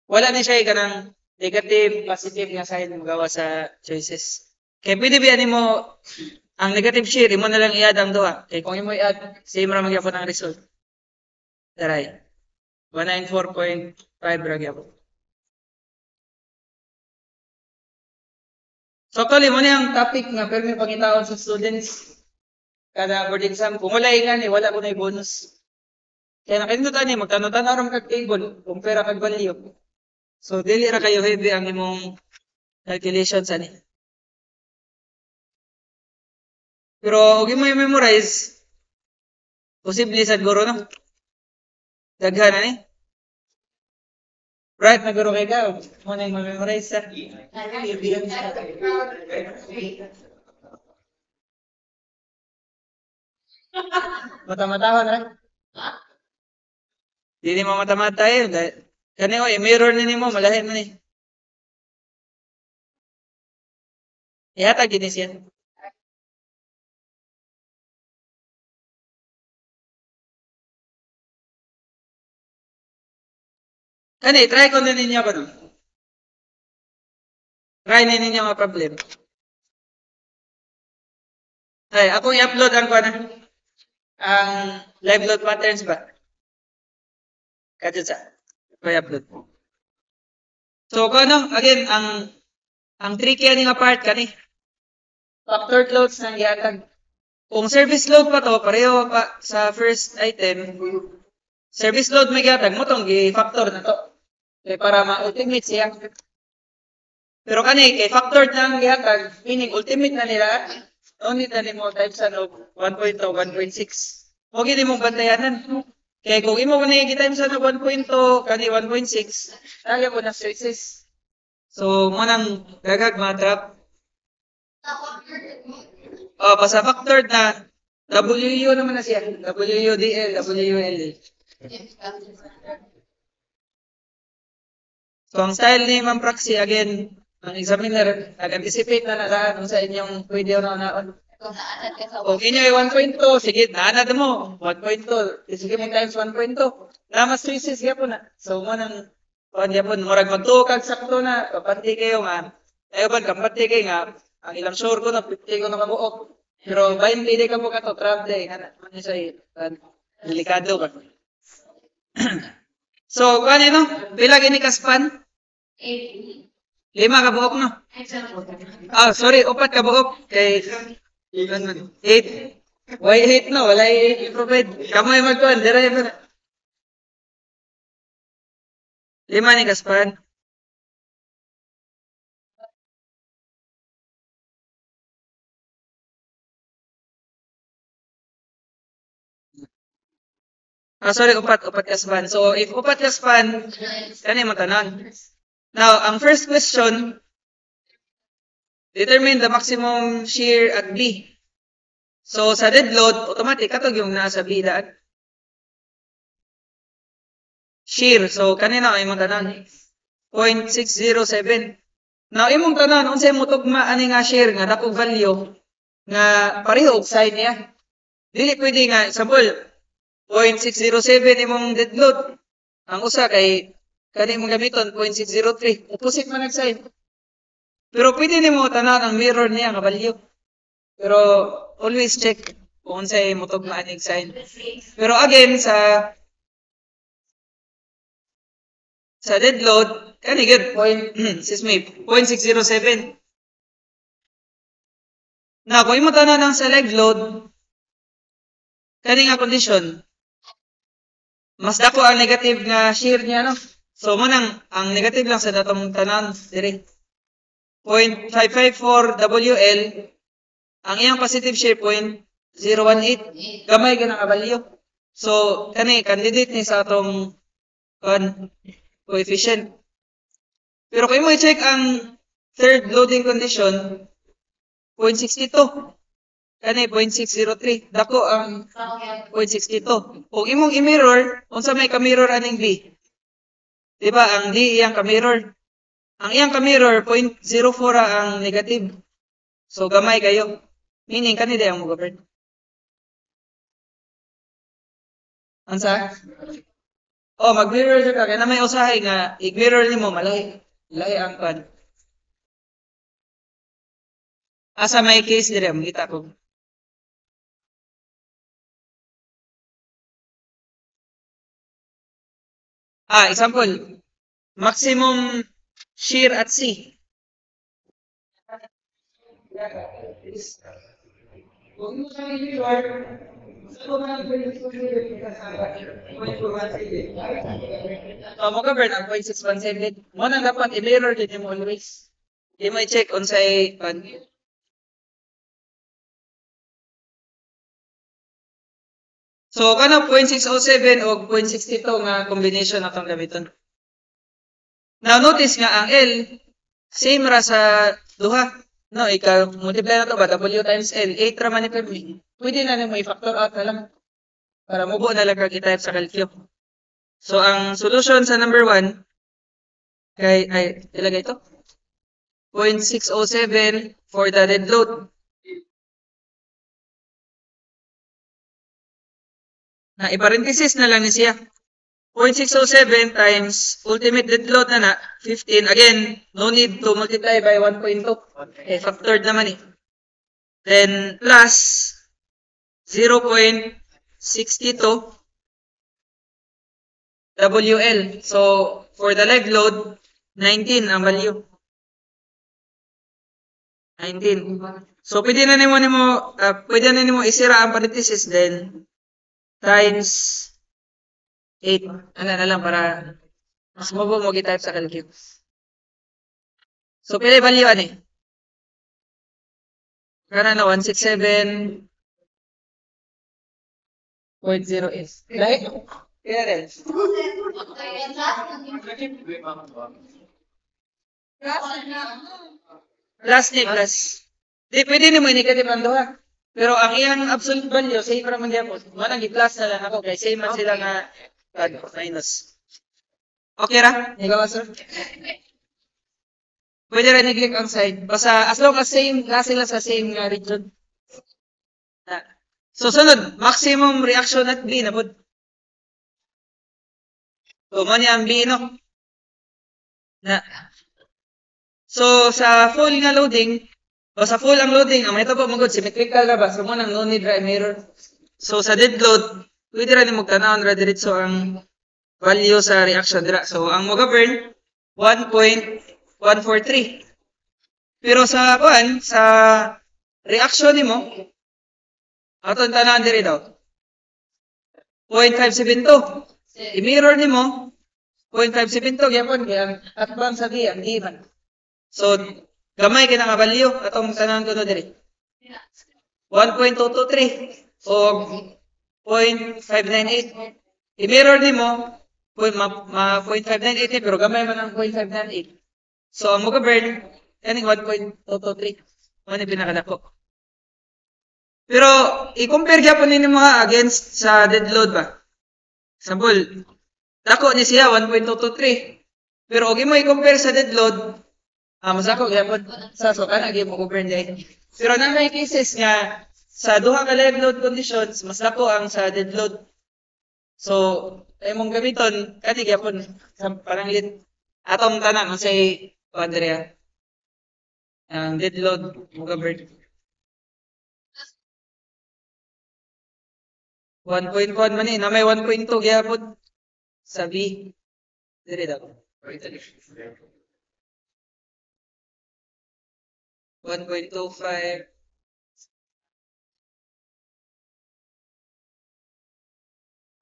Wala na siya kanang negative, positive nga sign magawa sa choices. Kaya pwede ba mo Ang negative shear, imo na lang i-add ang duha. Kay kung imo i-add, same ra magyapon ang result. Taray. 194.5 ra gyapon. So actually mo ni ang topic nga pero may pangitaon sa students kada board exam. Kung wala nga ni wala ko na bonus. Kaya nakindutan ni magtanong-tanaw ram kag table, compare kag value. So dili ra kayo heavy ang imong calculations ani. Pero og imo i-memorize, posible sad guro no. Daghan ani. Right na guro kay ka, mo na i-memorize sa. Mata-matahon ra. Dili mo mata-mata eh. Kani o, i-mirror na nimo, malahin mo ni. Ihatag ginis yan. Kani, try ko na ninyo ko no. Try na ninyo mga problem. Ay, ako i-upload ang kuha na. Ang live load patterns ba? Kadyo sa. Ako i-upload. So, kung ano, again, ang tricky ani nga part kani. Factored loads nang ihatag. Kung service load pa to, pareho pa sa first item, service load may gihatag mo tong gi-factor na to. Kaya para ma-ultimate siya. Pero kani, kay factored na ang gihatag, meaning ultimate na nila, only na mo types of 1.2, 1.6. Huwag hindi mong bantayanan. Kaya kung imo na yung times ng 1.2, kani 1.6, talaga po na stresses. So, mo nang gagag matrap. Basta factored na, WU naman na siya. WUDL, WUL. So, ang style ni Ma'am Praxi, again, ang examiner, nag-anticipate na nasaan sa inyong pwede na naon. Kung inyo ay 1.2, sige, naanad mo. 1.2, sige mo times 1.2. Namas stresses siya po na. So, mo nang, niya po, murag magtukag sakto na, kapanti kayo nga. Tayo ba, kapanti kayo nga, ang ilang sure ko na, 50 ko na kabuok. Pero, 20 day ka mo ka to, trap day. Ano siya, delikado ba? So, kung ano, pila gini kaspan? 5 ka buok, no? Sorry, 4 ka buok. Kay, 8. Why 8 no? Wala i-provide. Kamoy magkuhan, dira yun. 5 ni kaspan. Sorry, 4 kaspan. So, if 4 kaspan, kani mo tanan. Now, ang first question, determine the maximum shear at B. So, sa dead load, automatic, katog yung nasa B daan. Shear. So, kanina ay imong tanan. 0.607. Now, imong tanan, unsay mo tugma ani nga shear nga dakog value nga pareho og side niya. Dili pwede nga, example, 0.607 imong dead load. Ang usa kay kani mong gamiton 0.603. Opposite man nag-sign. Pero pwede nimo tanan ang mirror niya nga value. Pero always check kung unsay mo tugma aning sign. Pero again sa dead load kani gid 0.607. Na kung imo tanan ang sa leg load kani nga condition mas dako ang negative nga shear niya no. So mo nang ang negative lang sa datong tanan dire 0.554 WL ang iyang positive shear 0.018 gamay ganang value. So kani candidate ni sa atong coefficient. Pero kung mo i-check ang third loading condition 0.62 kani 0.603 dako ang 0.62. Kung imong i-mirror unsa may ka-mirror aning B, di ba ang D iyang ka-mirror, ang iyang ka-mirror 0.04 ang negative. So gamay kayo, meaning kani day ang mo-govern. Ansa? Mag-mirror ka kaya na may usahay nga i-mirror nimo malaki ang pan. Asa may case dire makita ko. Example. Maximum shear at sea. So, mo cover ang 0.617. Mo nang dapat i-mirror din mo always. Di mo i-check on sa pan. So, kana 0.607 o 0.62 nga combination atong gamiton. Now, notice nga ang L, same ra sa duha. No, multiply na to ba? W times L. 8 ra man ni Fermi. Pwede na mo i-factor out na lang. Para mubo na lang kag i-type sa calcio. So, ang solution sa number 1, ilagay ito. 0.607 for the dead load. Na i-parenthesis na lang ni siya. 0.607 times ultimate dead load na 15. Again, no need to multiply by 1.2. Factored naman eh. Then, plus 0.62 WL. So, for the live load, 19 ang value. 19. So, pwede na nimo isira ang parenthesis then times 8. Ano na lang para mas mabuo mo gi-type sa calculus. So, pili value ani? Kana na 167.08. Lahi? Kaya rin. Plus ni plus. Di, pwede ni mo negative ang duha. Pero ang iyang absolute value, same ra man gyapon. Manang i-plus na lang ako kay same man sila nga minus. Okay ra? Ikaw sir? Pwede rin i-click ang side. Basta as long as same, na sila sa same region. So sunod, maximum reaction at B na po. So man ang B no? So sa full nga loading, o sa full ang loading, ang ito po magod, symmetrical na ba? So mo nang no need ra mirror. So sa dead load, pwede rin mo tanawon ra diretso ang value sa reaction dira. So ang mo govern 1.143. Pero sa reaction nimo, aton tanan diri daw. 0.572. I-mirror nimo 0.572 gyapon kay ang atbang sa D ang D man. So gamay kay nga value atong tanan kuno diri. 1.223 o 0.598. I-mirror nimo 0.598 pero gamay man ang 0.598. So ang mo govern kaning 1.223. Ano pinakadako. Pero i-compare gyapon ninyo mga against sa dead load ba. Example, dako ni siya 1.223. Pero og mo i-compare sa dead load, mas ako gyapon sa so kana gyud mo compare dai. Pero nang may cases nga sa duha ka live load conditions, mas dako ang sa dead load. So, mong gamiton kani gyapon sa pananglit atong tanan unsay Andrea. Ang dead load mo govern 1.1 man na may 1.2 gyapon sa B. Dire daw. 1.25.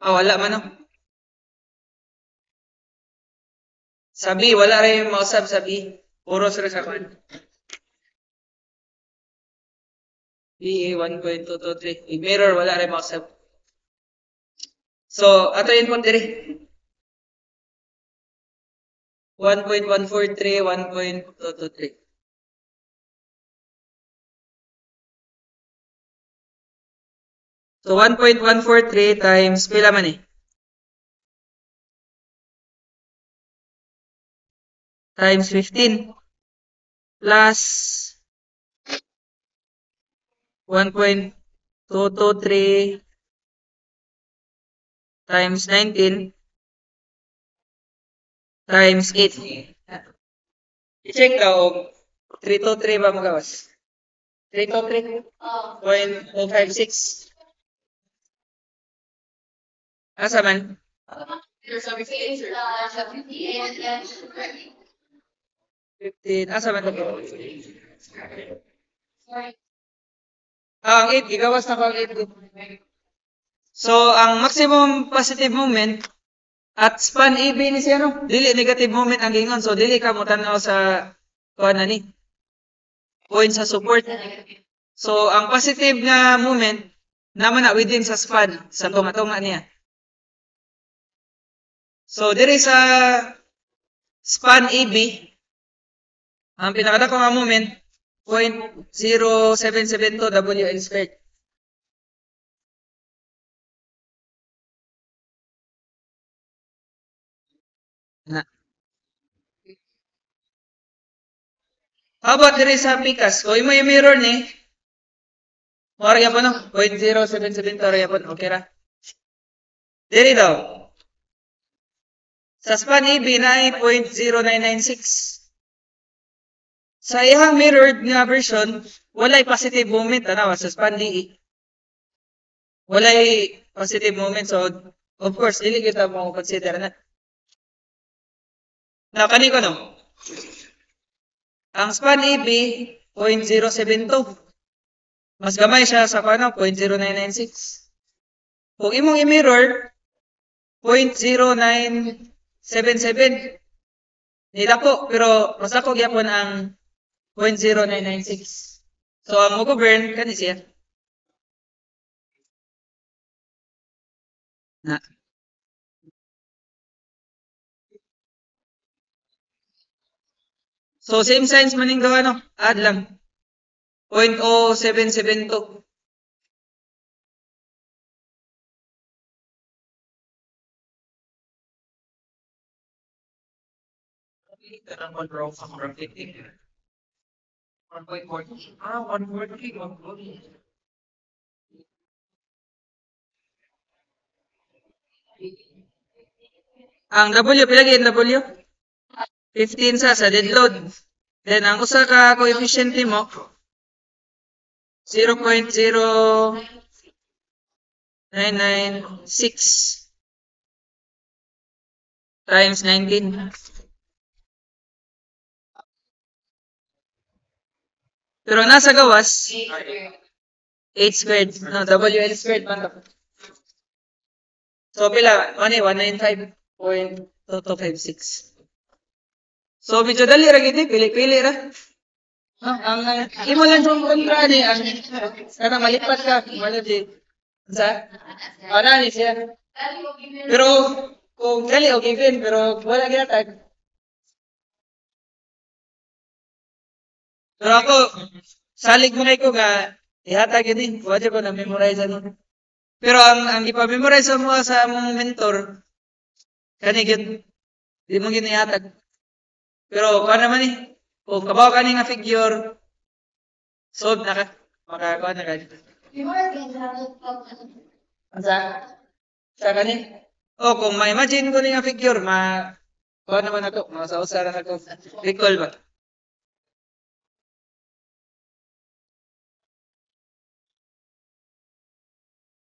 Wala man no. Sa B, wala rin mausap sa B. Puro sa kan. B 1.223. I-mirror, wala rin mausap. So, ato yun po diri. 1.143, 1.223. So, 1.143 times, pila man eh? Times 15 plus 1.223 times 19 times 8. I-check daw, 323 ba magawas? 323.056. Asa man? 15. Asa man ito? Ang 8, gigawas na ko ang 8. So, ang maximum positive moment at span AB ni siya, no? Dili negative moment ang gingon. So, dili ka mo tanaw sa kuha na ni point sa support. So, ang positive nga moment naman na within sa span sa tunga-tunga niya. So, diri sa span AB, ang pinakadako nga moment 0.0772 WL squared. Na. How about diri sa PICAS? Kung imo yung mirror ni, mara yapon no? 0.0772 yapon. Okay ra. Diri daw. Sa span AB na ay 0.0996. Sa iyang mirrored nga version, walay positive moment tanawa sa span DE. Walay positive moment, so of course dili kita mo consider na. Now kani ko no. Ang span AB 0.072. Mas gamay siya sa kano 0.0996. Kung imong i-mirror 0.0977. Nila po, pero mas ako gyapon ang 0.0996. So, ang mag-govern, kani siya. Na. So, same signs maning gawa, no? Add lang. 0.0772. Ang control sa marketing. 1.40. 140. 140. Ang W, pilagi ang W? 15 sa dead load. Then, ang usa ka coefficient mo, 0.0996 times 19. Pero nasa gawas, 8 squared. No, WL squared man to. So, pila? 195.2256. So, medyo dali ra gid pili-pili ra. Ang imo lang yung kontra ni ang kana malipat ka, wala di. Sa ana ni siya. Pero kung dali o given pero wala ginatag. Pero ako salig mo ko nga ihatag yun wala ko na memorize ano. Pero ang ipa-memorize mo sa among mentor kani gyud di mo ginihatag. Pero kuha naman eh. Kung kabaw ka nga figure, solve na ka. Makakuha na ka. Sa kanin? O, kung ma-imagine ko nga figure, kuha naman ako. Masausaran ako. Recall ba?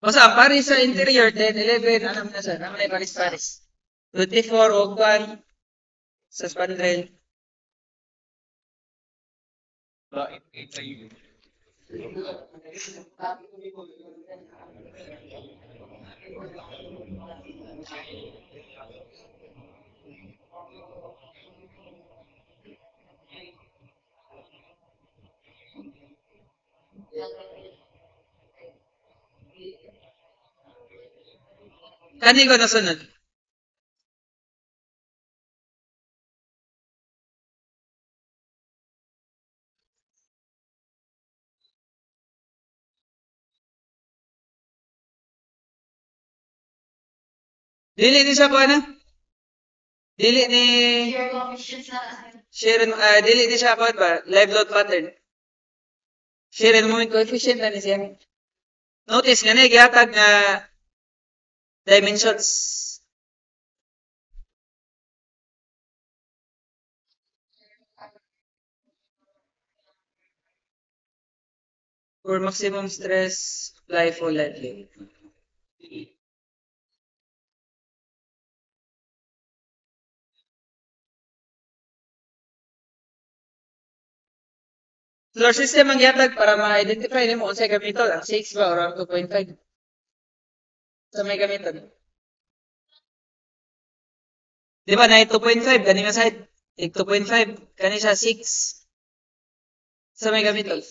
Basta ang Paris sa interior, 10, 11, ano na siya? Naman ay Paris. 24 o 1 sa spandrel. Kani ko nasunod. Dili ni siya ko ano? Dili ni Sharon, dili ni siya ko ba? Live load pattern. Sharon moment coefficient na ni siya. Notice nga na gihatag nga dimensions. For maximum stress, apply full lightly. Floor system ang gihatag para ma-identify nimo unsay gamiton, ang 6 ba or ang 2.5. Sa may gamiton. Di ba na 2.5 kani nga side, 2.5 kani siya 6 sa may gamiton.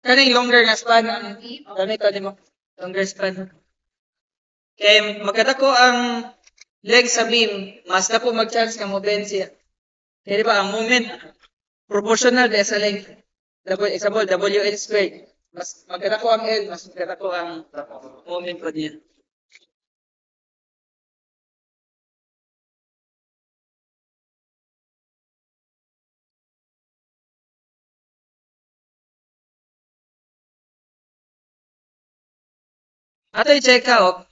Kaning longer nga span ang gamiton nimo, longer span. Kay magkadako ang leg sa beam, mas na po mag-chance nga mo bend siya. Kaya di ba ang moment proportional din sa length. Example, WL squared. Mas magkadako ang L, mas magkadako ang moment po niya. Ato i-check ka,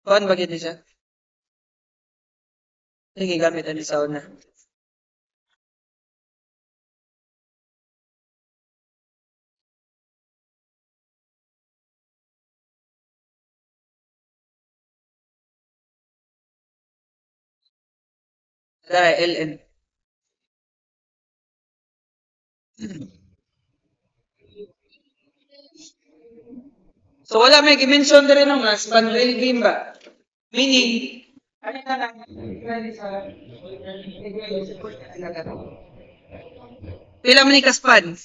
kuhan ba gini siya? Sige, gamit ani sa una. Dara, LN. So wala may gimension diri no nga span rail beam ba? Meaning ano na lang pila man ni ka span?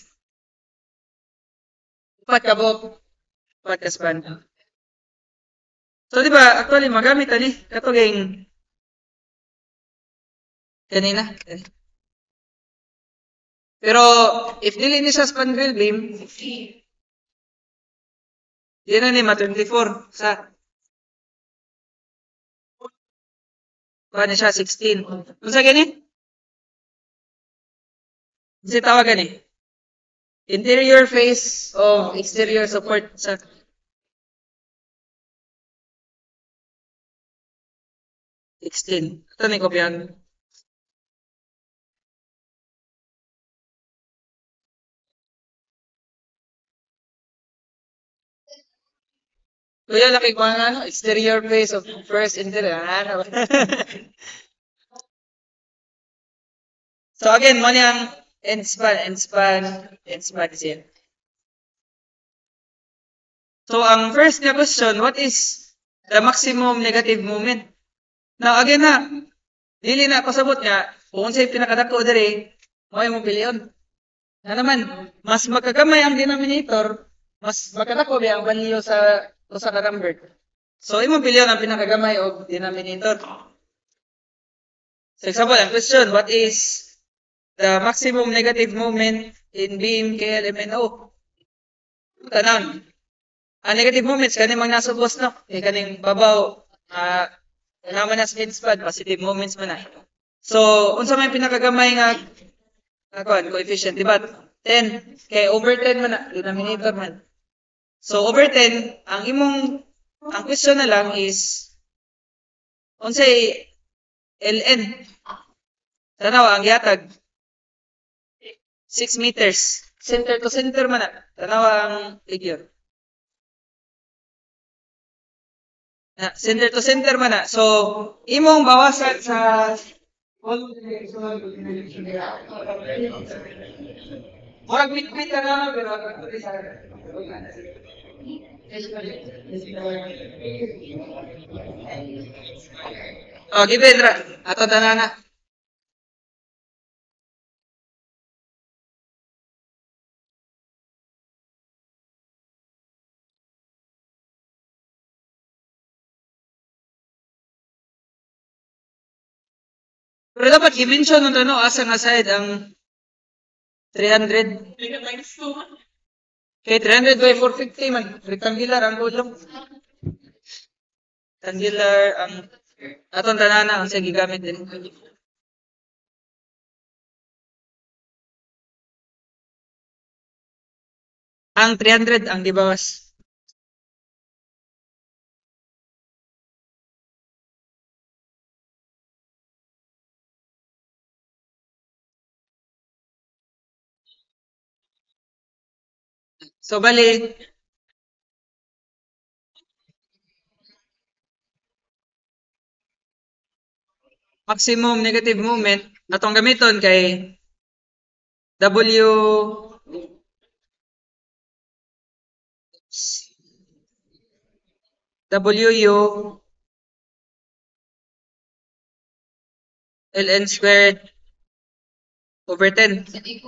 Upat ka bok, upat ka span. So di ba actually magamit ani katuging kanina. Pero if dili ni siya span rail beam, di na ni ma 24 sa kuha siya 16. Unsa gani? Unsa tawag gani? Interior face of exterior support sa 16. Ito ni kopyahan. Kuya, laki ko ang ano, exterior face of first interior. Ano ba? So again, mo niyang end span siya. So ang first na question, what is the maximum negative moment? Now again na, dili na pasabot nga, kung sa'yo pinakadako diri, mo yung piliyon. Na naman, mas magkagamay ang denominator, mas magkadako ba ang value sa usa ka number. So imong piliyon ang pinakagamay og denominator. So example, ang question, what is the maximum negative moment in beam KLMNO? Tanan. Ang negative moments kani mang nasubos no, kay kaning babaw naman na speed span positive moments man na. So unsa may pinakagamay nga coefficient, di ba? 10 kay over 10 man na denominator man. So over 10 ang question na lang is unsay LN. Tanawa ang gihatag 6 meters. Center to center man na. Tanawa ang figure. Center to center man na. So, imong bawasan sa murag mitmit ka naman, pero oh, give it, ato tanana. Pero dapat i-mention nung ano, asa nga side ang 300. Kay 300 by 450 man. Rectangular ang gulong. Rectangular ang atong tanana ang sa gigamit din. Ang 300 ang gibawas. So bali maximum negative moment atong gamiton kay W WU ln squared over 10.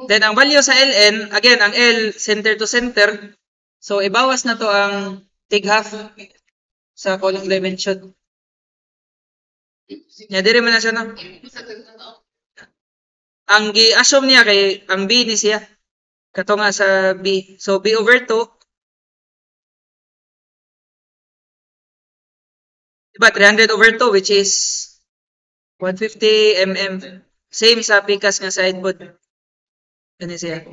Then ang value sa ln, again, ang L center to center. So ibawas na to ang tig half sa column dimension. Nya dire man na siya na. Ang gi-assume niya kay ang B ni siya. Kato nga sa B. So B over 2. Diba 300 over 2 which is 150 mm. Same sa pikas nga sideboard. Ano siya?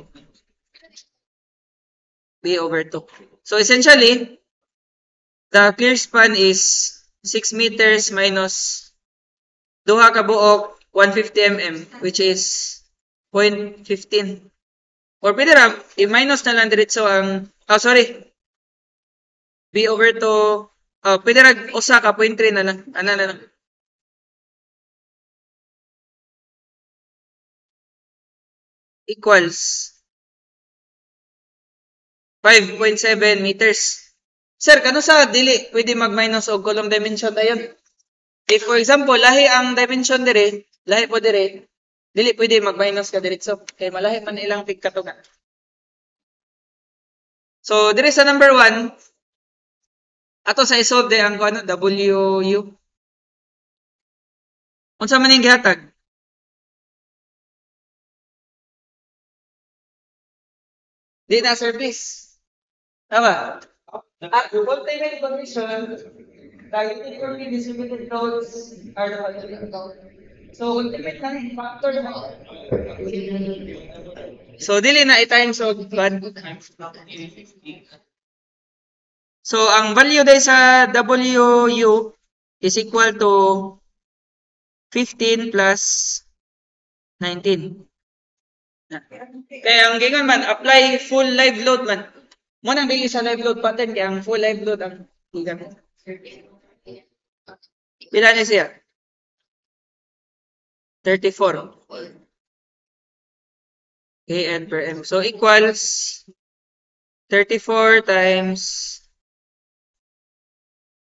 B over 2. So essentially, the clear span is 6 meters minus duha ka buok 150 mm which is 0.15. Or pwede ra, i-minus na lang diretso ang, sorry. B over 2, pwede ra usa ka 0.3 na lang. Ano na lang. Equals 5.7 meters. Sir, kano sa dili pwede mag-minus og column dimension dayon? If for example, lahi ang dimension dire, lahi po dire, dili pwede mag-minus ka diretso kay malahi man ilang pigkatugan. So dire sa number 1, ato sa isolve de ang ano WU. Unsa man ning gihatag? Di na surface. Tama. At ultimate condition, the uniformly distributed loads are the following. So ultimate lang factor na. So dili na i-times og 1. So ang value day sa WU is equal to 15 plus 19. Kaya ang gingon man, apply full live load man. Mo nang dili sa live load pattern kaya ang full live load ang gigamit. Pila ni siya? 34 kN per m. So equals 34 times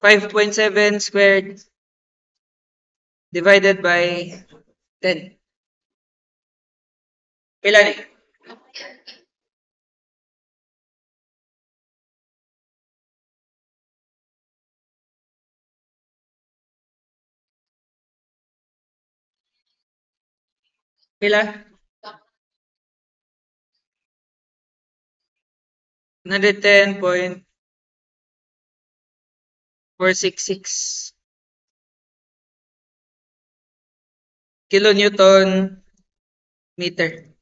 5.7 squared divided by 10. Pila ni? Pila? 110.466 kilonewton meter.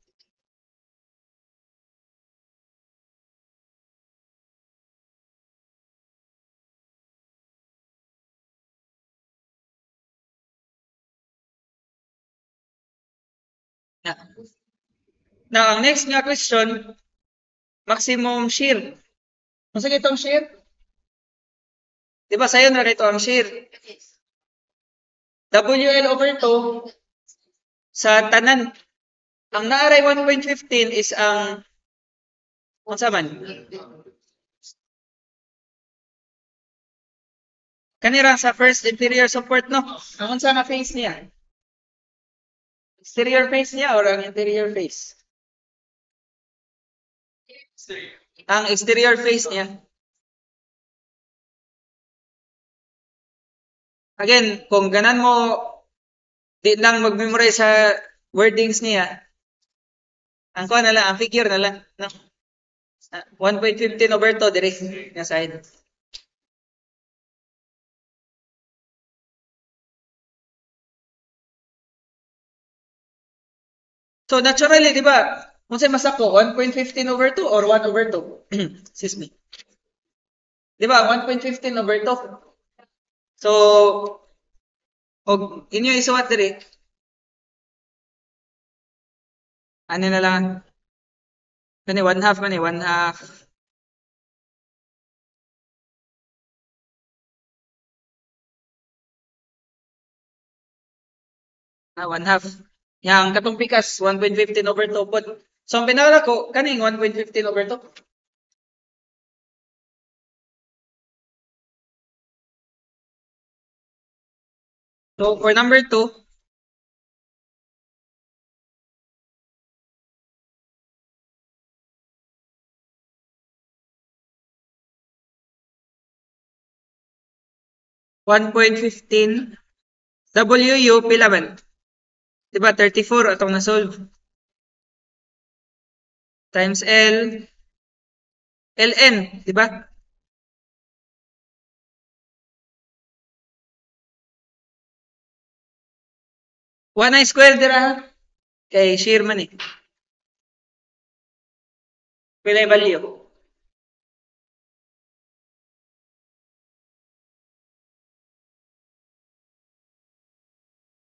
Now, ang next nga question, maximum shear. Unsa itong shear? Di ba sayo na rito ang shear? WL over 2 sa tanan. Ang naaray 1.15 is ang unsa man? Kanira sa first interior support no. Ang unsa nga face niya? Exterior face niya or ang interior face? Ang exterior face niya. Again, kung ganan mo di lang mag-memorize sa wordings niya, ang kuha na lang, ang figure na lang. No? 1.15 over 2 direct nga side. So naturally, di ba? Kung sa'yo masako, 1.15 over 2 or 1 over 2? Excuse me. Di ba? 1.15 over 2. So, og inyo isuwat diri. Ano na lang? Kani 1/2 man 1/2. 1 half. Yang katong pikas 1.15 over 2 pod. So ang pinala ko kaning 1.15 over 2. So for number 2, $1.15 WU pila man? Diba 34 atong na-solve. Times L LN, diba? 1 I square dira kay shear man eh. Pila yung value?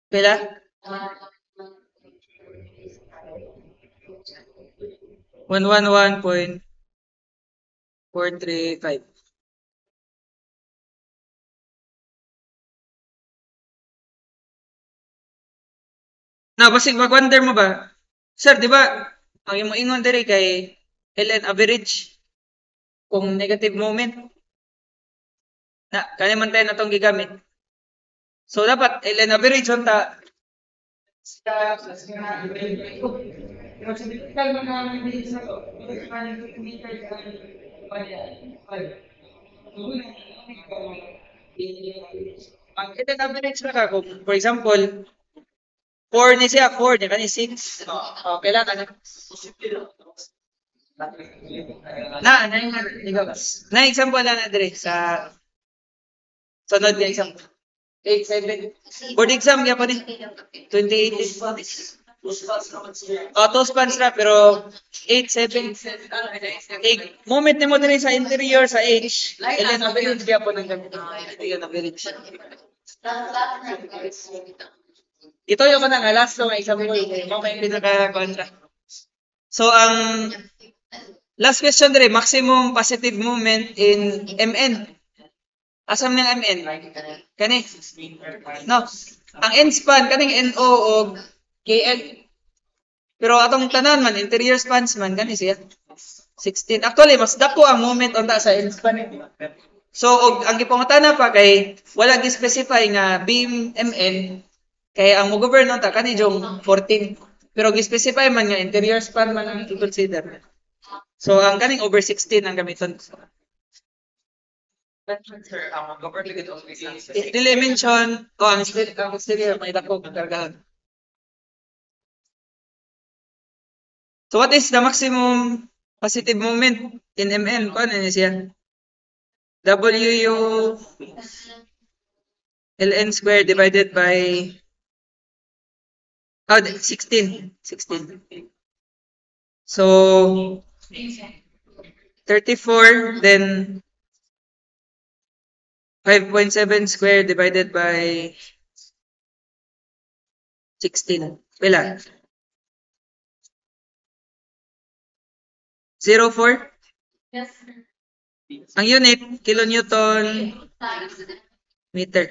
Pila? 111.435. Na, basig mag-wonder mo ba? Sir, di ba, ang imong ingon diri kay LN average kung negative moment. Na, kani man tayo na itong gigamit. So, dapat LN average unta. Ang LN average na ka, kung, for example, 4 ni siya, 4 ni kani 6. Okay lang, ano? Na example lang na dire sa sunod nga example. 8-7. Board exam gyapon ni 2018. Two spans na pero 8-7. Moment nimo dire sa interior sa H. Ilan average gyapon ang gamit. Ilan average. Ito yung kanang last nga example mo may pinaka kontra. So ang last question dire, maximum positive movement in MN. Asam ng MN? Kani? No. Ang end span, kaning NO o KL. Pero atong tanan man, interior spans man, kani siya. 16. Actually, mas dako ang moment unta sa end span. So, og ang gipangutana pa kay wala gi-specify nga beam MN kay ang mo govern unta kani jong 14. Pero gi-specify man nga interior span man ang i-consider. So, ang kaning over 16 ang gamiton. Sir, ang government office. Dili mention ko ang exterior may dako kargahan. So what is the maximum positive moment in MN? Kuan ni siya? WU LN square divided by 16. So 34 then 5.7 square divided by 16. Pila? 0.4? Yes. Ang unit, kilonewton meter.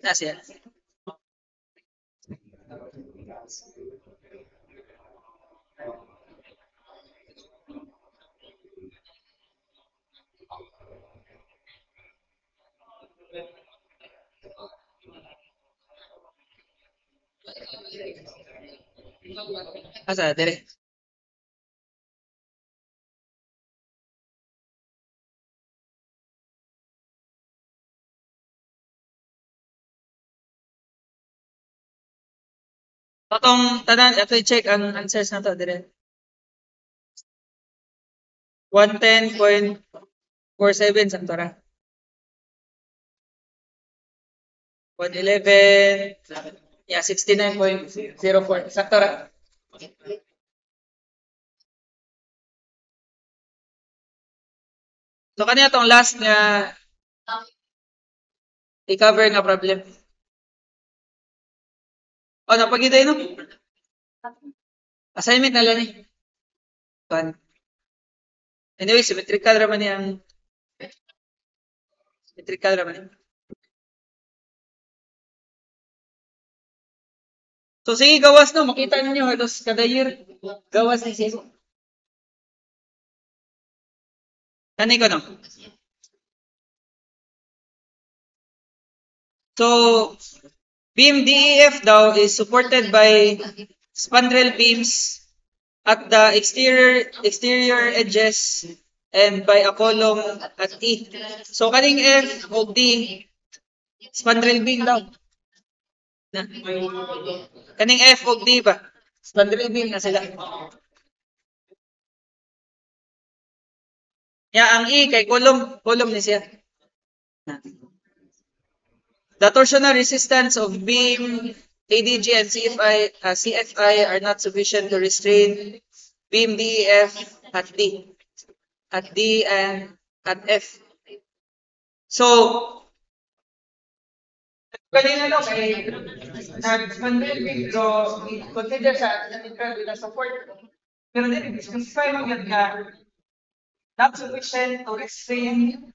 Nasya. Asa, dire. Atong tanan, ato i-check ang answers na to dire. 110.47 sakto ra. 111. Yeah, 69.04 sakto ra. So kaniya tong last nga i-cover nga problem. Oh, napagitay no? Assignment na lang ni. Anyway, symmetrical raman niyang Symmetrical naman. So sige, gawas no. Makita ninyo halos kada year. Gawas ni siya. Kani ko no. So, beam DEF daw is supported by spandrel beams at the exterior edges and by a column at E. So, kaning F o D, spandrel beam daw. Na. Kaning F o D ba? Spandrel beam na sila. Ang E kay column ni siya. Na. The torsional resistance of beam, ADG, and CFI are not sufficient to restrain beam DEF at D and at F. So, kanina no, kay nag-spandrel beam, so consider sa with support. Pero din, specify mo yan ka, not sufficient to restrain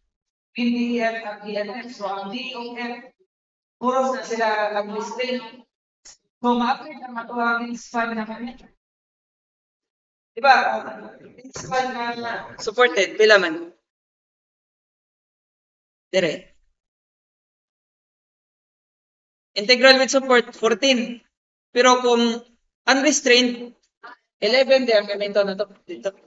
beam DEF at D and F. So, ang DEF, puros na sila mag-restrain. So, ma-upgrade ang matuwagin span naman yan. Diba? Span na supported, pila man? Dire. Integral with support, 14. Pero kung unrestrained, 11 din ang gamito na to. Dito.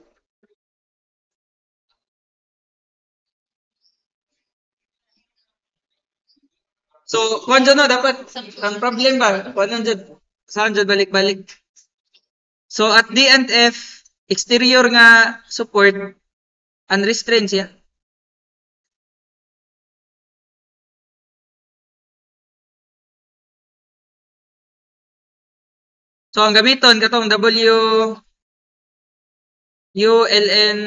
So, kung dyan no, dapat, ang problem ba, kung dyan, saan dyan balik-balik? So, at D and F, exterior nga support, unrestrained siya. So, ang gamiton, katong U ln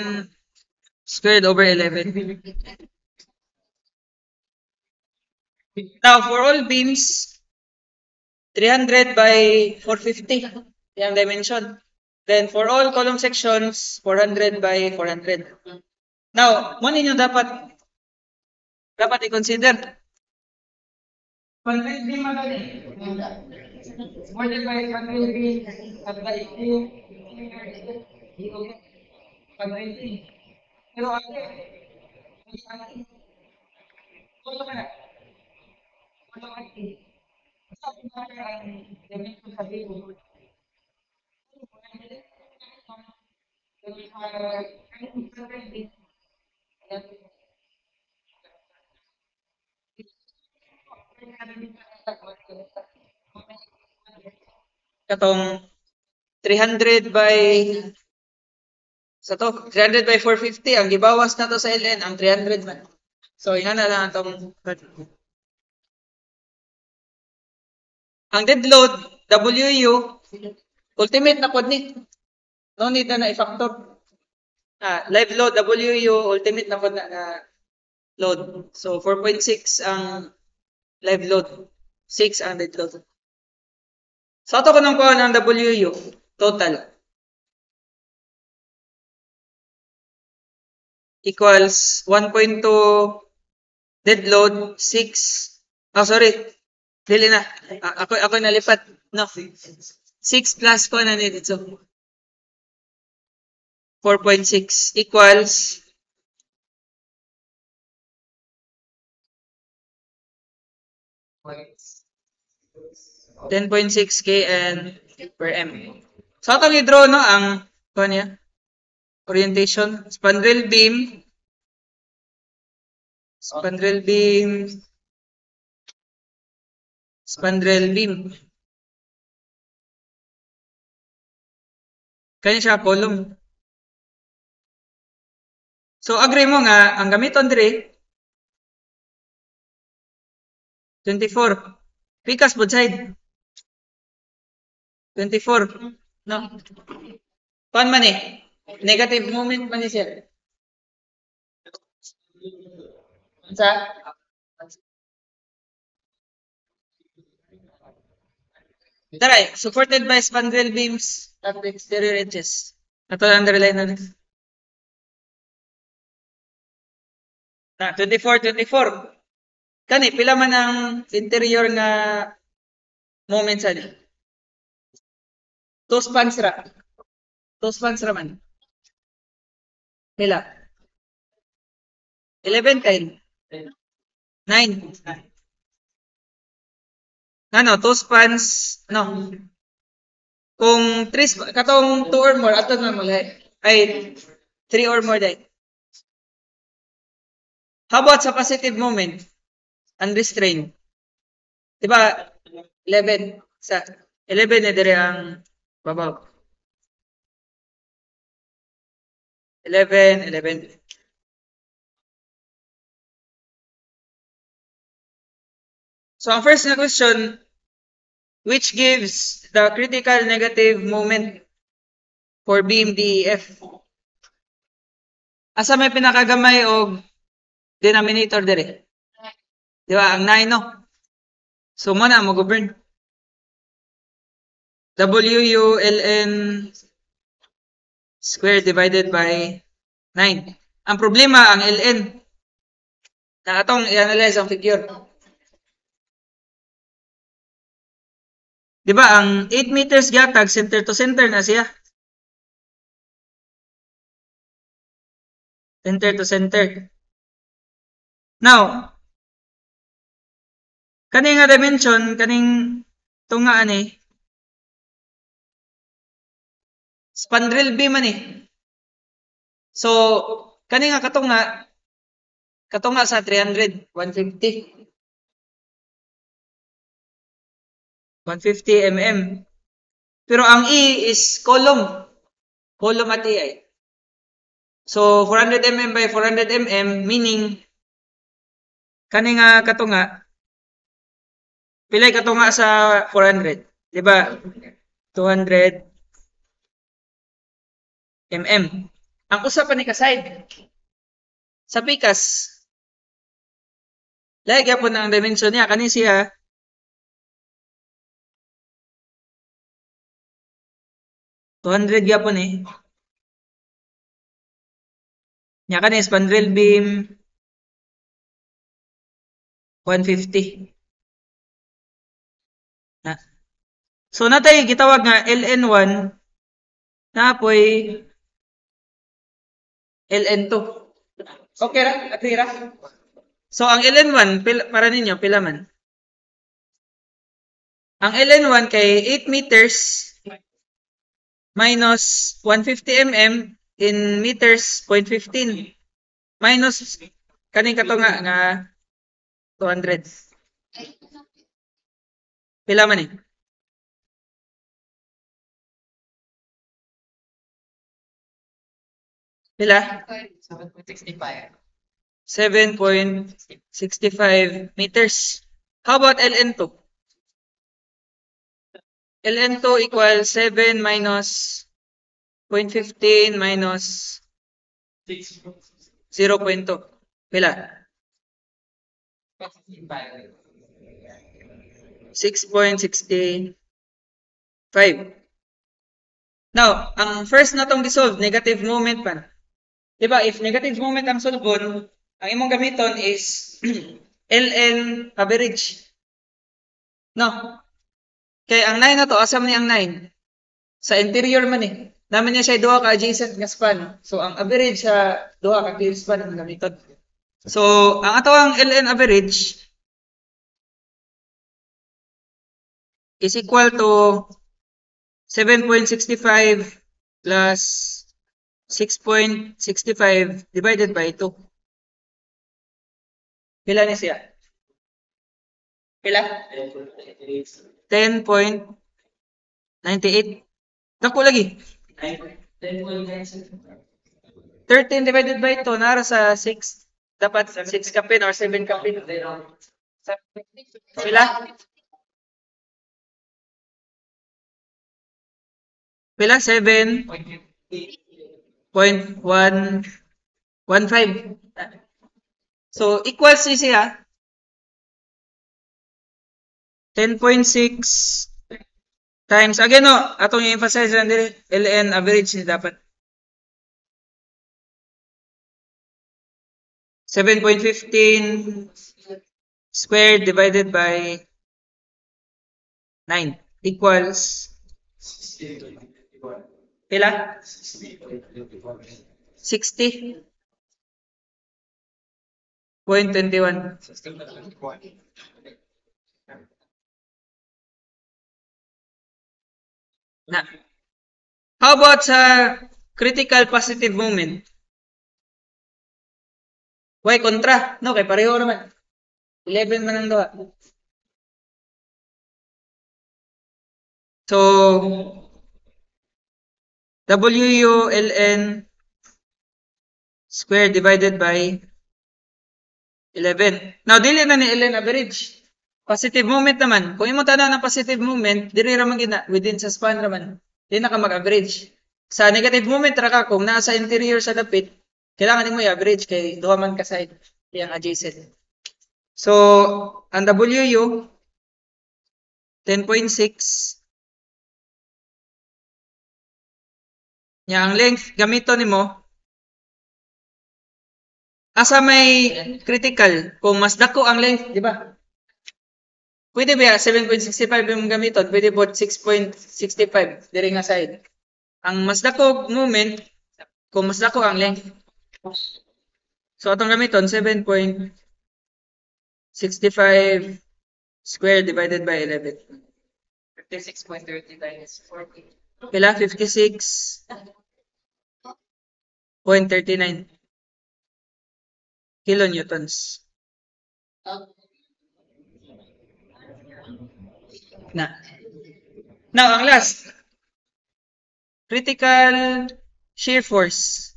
squared over 11. Now, for all beams, 300 by 450 yung dimension. Then, for all column sections, 400 by 400. Now, mo ninyo dapat i-consider. 100 beam madali. Multiply by 100 beam at by 120. Pero ate, katong 300 by sa to 300 by 450 ang gibawas na to sa LN ang 300 man. So ina na lang atong ang dead load WU ultimate na pod ni. No need na i-factor. Live load WU ultimate na pod na load. So 4.6 ang live load, 6 ang dead load. So ato ko nang kuha ng WU total equals 1.2 dead load 6. Sorry. Dili na. Ako nalipat. No. 6 plus ko na ni dito. 4.6 equals 10.6 kN per M. So, atong i-draw no, ang orientation. Spandrel beam. Kanya siya column. So, agree mo nga, ang gamiton dire 24. Pikas both side. 24. No. Paano man eh? Negative moment man siya. Sa? Tara, supported by spandrel beams at the exterior edges. Ito lang underline na. 24. Kani, pila man ang interior nga moment sa ni? 2 spans ra. 2 spans ra man. Pila? 11 kay 9. Ano, 2 spans, no. Kung 3 katong 2 or more, ato na mo ay 3 or more day. How about sa positive moment? Unrestrained. Diba, 11. Sa 11 na dire ang babaw. 11. So, ang first na question, which gives the critical negative moment for beam DEF? Asa may pinakagamay og denominator dire? Di ba? Ang 9, no? So, muna mo govern. WULN square divided by 9. Ang problema, ang LN. Na atong i-analyze ang figure. Di ba, ang 8 meters gatag, center to center na siya. Center to center. Now, kaning nga dimension, kaning tunga ani, spandrel beam ani. So, kaning nga katunga sa 300, 150. 150 mm. Pero ang E is column. Column at E ay. So, 400 mm by 400 mm, meaning, kani nga katunga, pilay katunga sa 400. Diba? 200 mm. Ang usa pa ni ka-side. Sa pikas, lagi po na ang dimension niya. Kani siya, $200 yapon eh. Nya kani spandrel beam 150. Na. So natay gitawag nga LN1 na apoy LN2. Okay ra? Agree ra? So ang LN1 para ninyo pila man? Ang LN1 kay 8 meters minus 150 mm in meters 0.15 minus kaning katunga nga 200. Pila man eh? Pila? 7.65. 7.65 meters. How about LN2? LN2 equals 7 minus 0.15 minus 0.2. Pila? 6.65. Now, ang first na tong dissolve, negative moment pa. Diba, if negative moment ang sulbon, ang imong gamiton is LN average. No? Kaya ang 9 na to, asam niya ang 9? Sa interior man eh. Naman niya siya duha ka adjacent nga span. So, ang average sa duha ka clear span ang gamiton. So, ang ato ang LN average is equal to 7.65 plus 6.65 divided by 2. Pila ni siya? Pila? 10.98. Dako lagi. 13 divided by 2 nara sa 6. Dapat 6 kapin or 7 kapin. Pila? Pila? 7.115. So, equals ni siya 10.6 times, again no, atong i-emphasize lang din, LN average ni dapat 7.15 squared divided by 9 equals pila? 60.21. Na. How about sa critical positive moment? Why kontra? No, kay pareho naman. 11 man ang duha. So, WULN squared divided by 11. Now, dili na ni LN average. Positive moment naman. Kung imo tanaw ng positive moment, dili ra man gina within sa span raman. Di na ka mag-average. Sa negative moment ra ka kung nasa interior sa dapit, kailangan nimo i-average kay duha man ka side yang adjacent. So, ang WU 10.6 nya ang length gamiton nimo asa may critical kung mas dako ang length, di ba? Pwede ba 7.65 yung gamiton, pwede po 6.65 diri nga side. Ang mas dako moment kung mas dako ang length. So atong gamiton 7.65 squared divided by 11. 56.30 minus 40. Pila 56.39 kilonewtons. Na. Now, ang last. Critical shear force.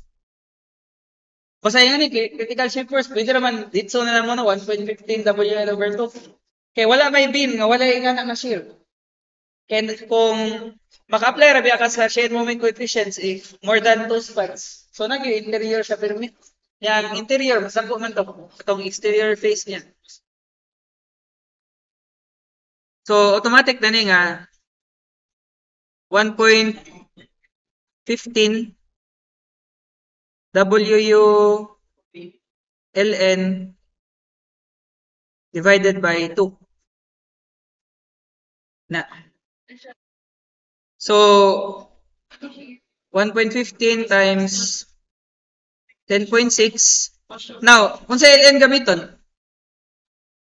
Basahin ni critical shear force, pwede naman dito na lang mo 1.15 WL over 2. Kaya wala may beam nga wala nga na shear. Kaya kung maka-apply rabi ka sa shear moment coefficients more than 2 spans. So nag-interior siya permit. Yang interior masangko man to itong exterior face niya. So automatic na ni nga 1.15 WULN divided by 2. Na. So 1.15 times 10.6. Now, kung sa LN gamiton,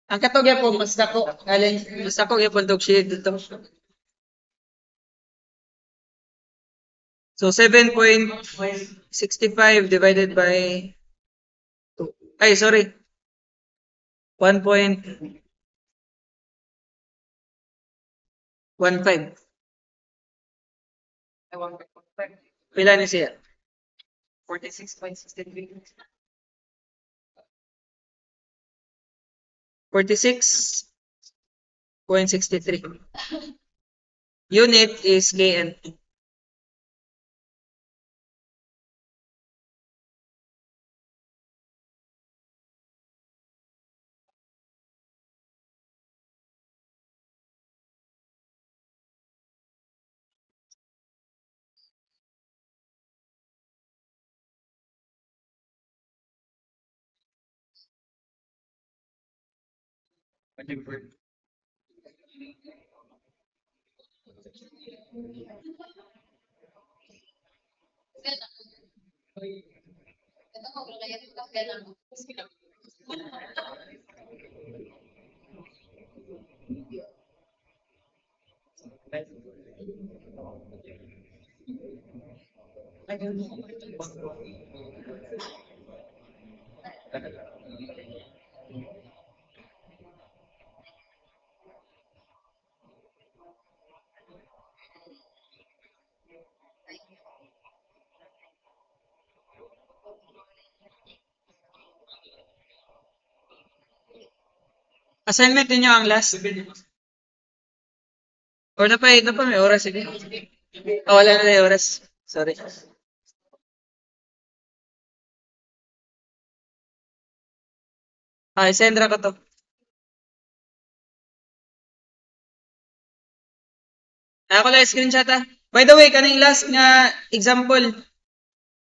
ang katog po mas dako, mas dako gyapon tog shade dito. So 7.65 divided by 2. Ay, sorry. 1.15. Pila ni siya? 46.63. 46.63. Unit is KN. Assignment ninyo ang last. Or na pa may oras sige. Oh, wala na may oras. Sorry. Sendra ko to. Ako lang screenshot ah. By the way, kaning last nga example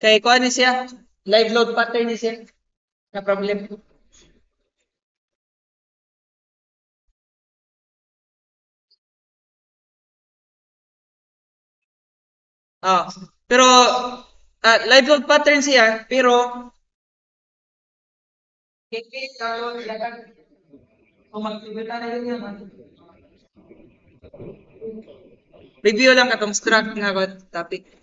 kay kuan ni siya, live load pattern ni siya na problem. Pero live load pattern siya, pero review lang katong struct nga topic.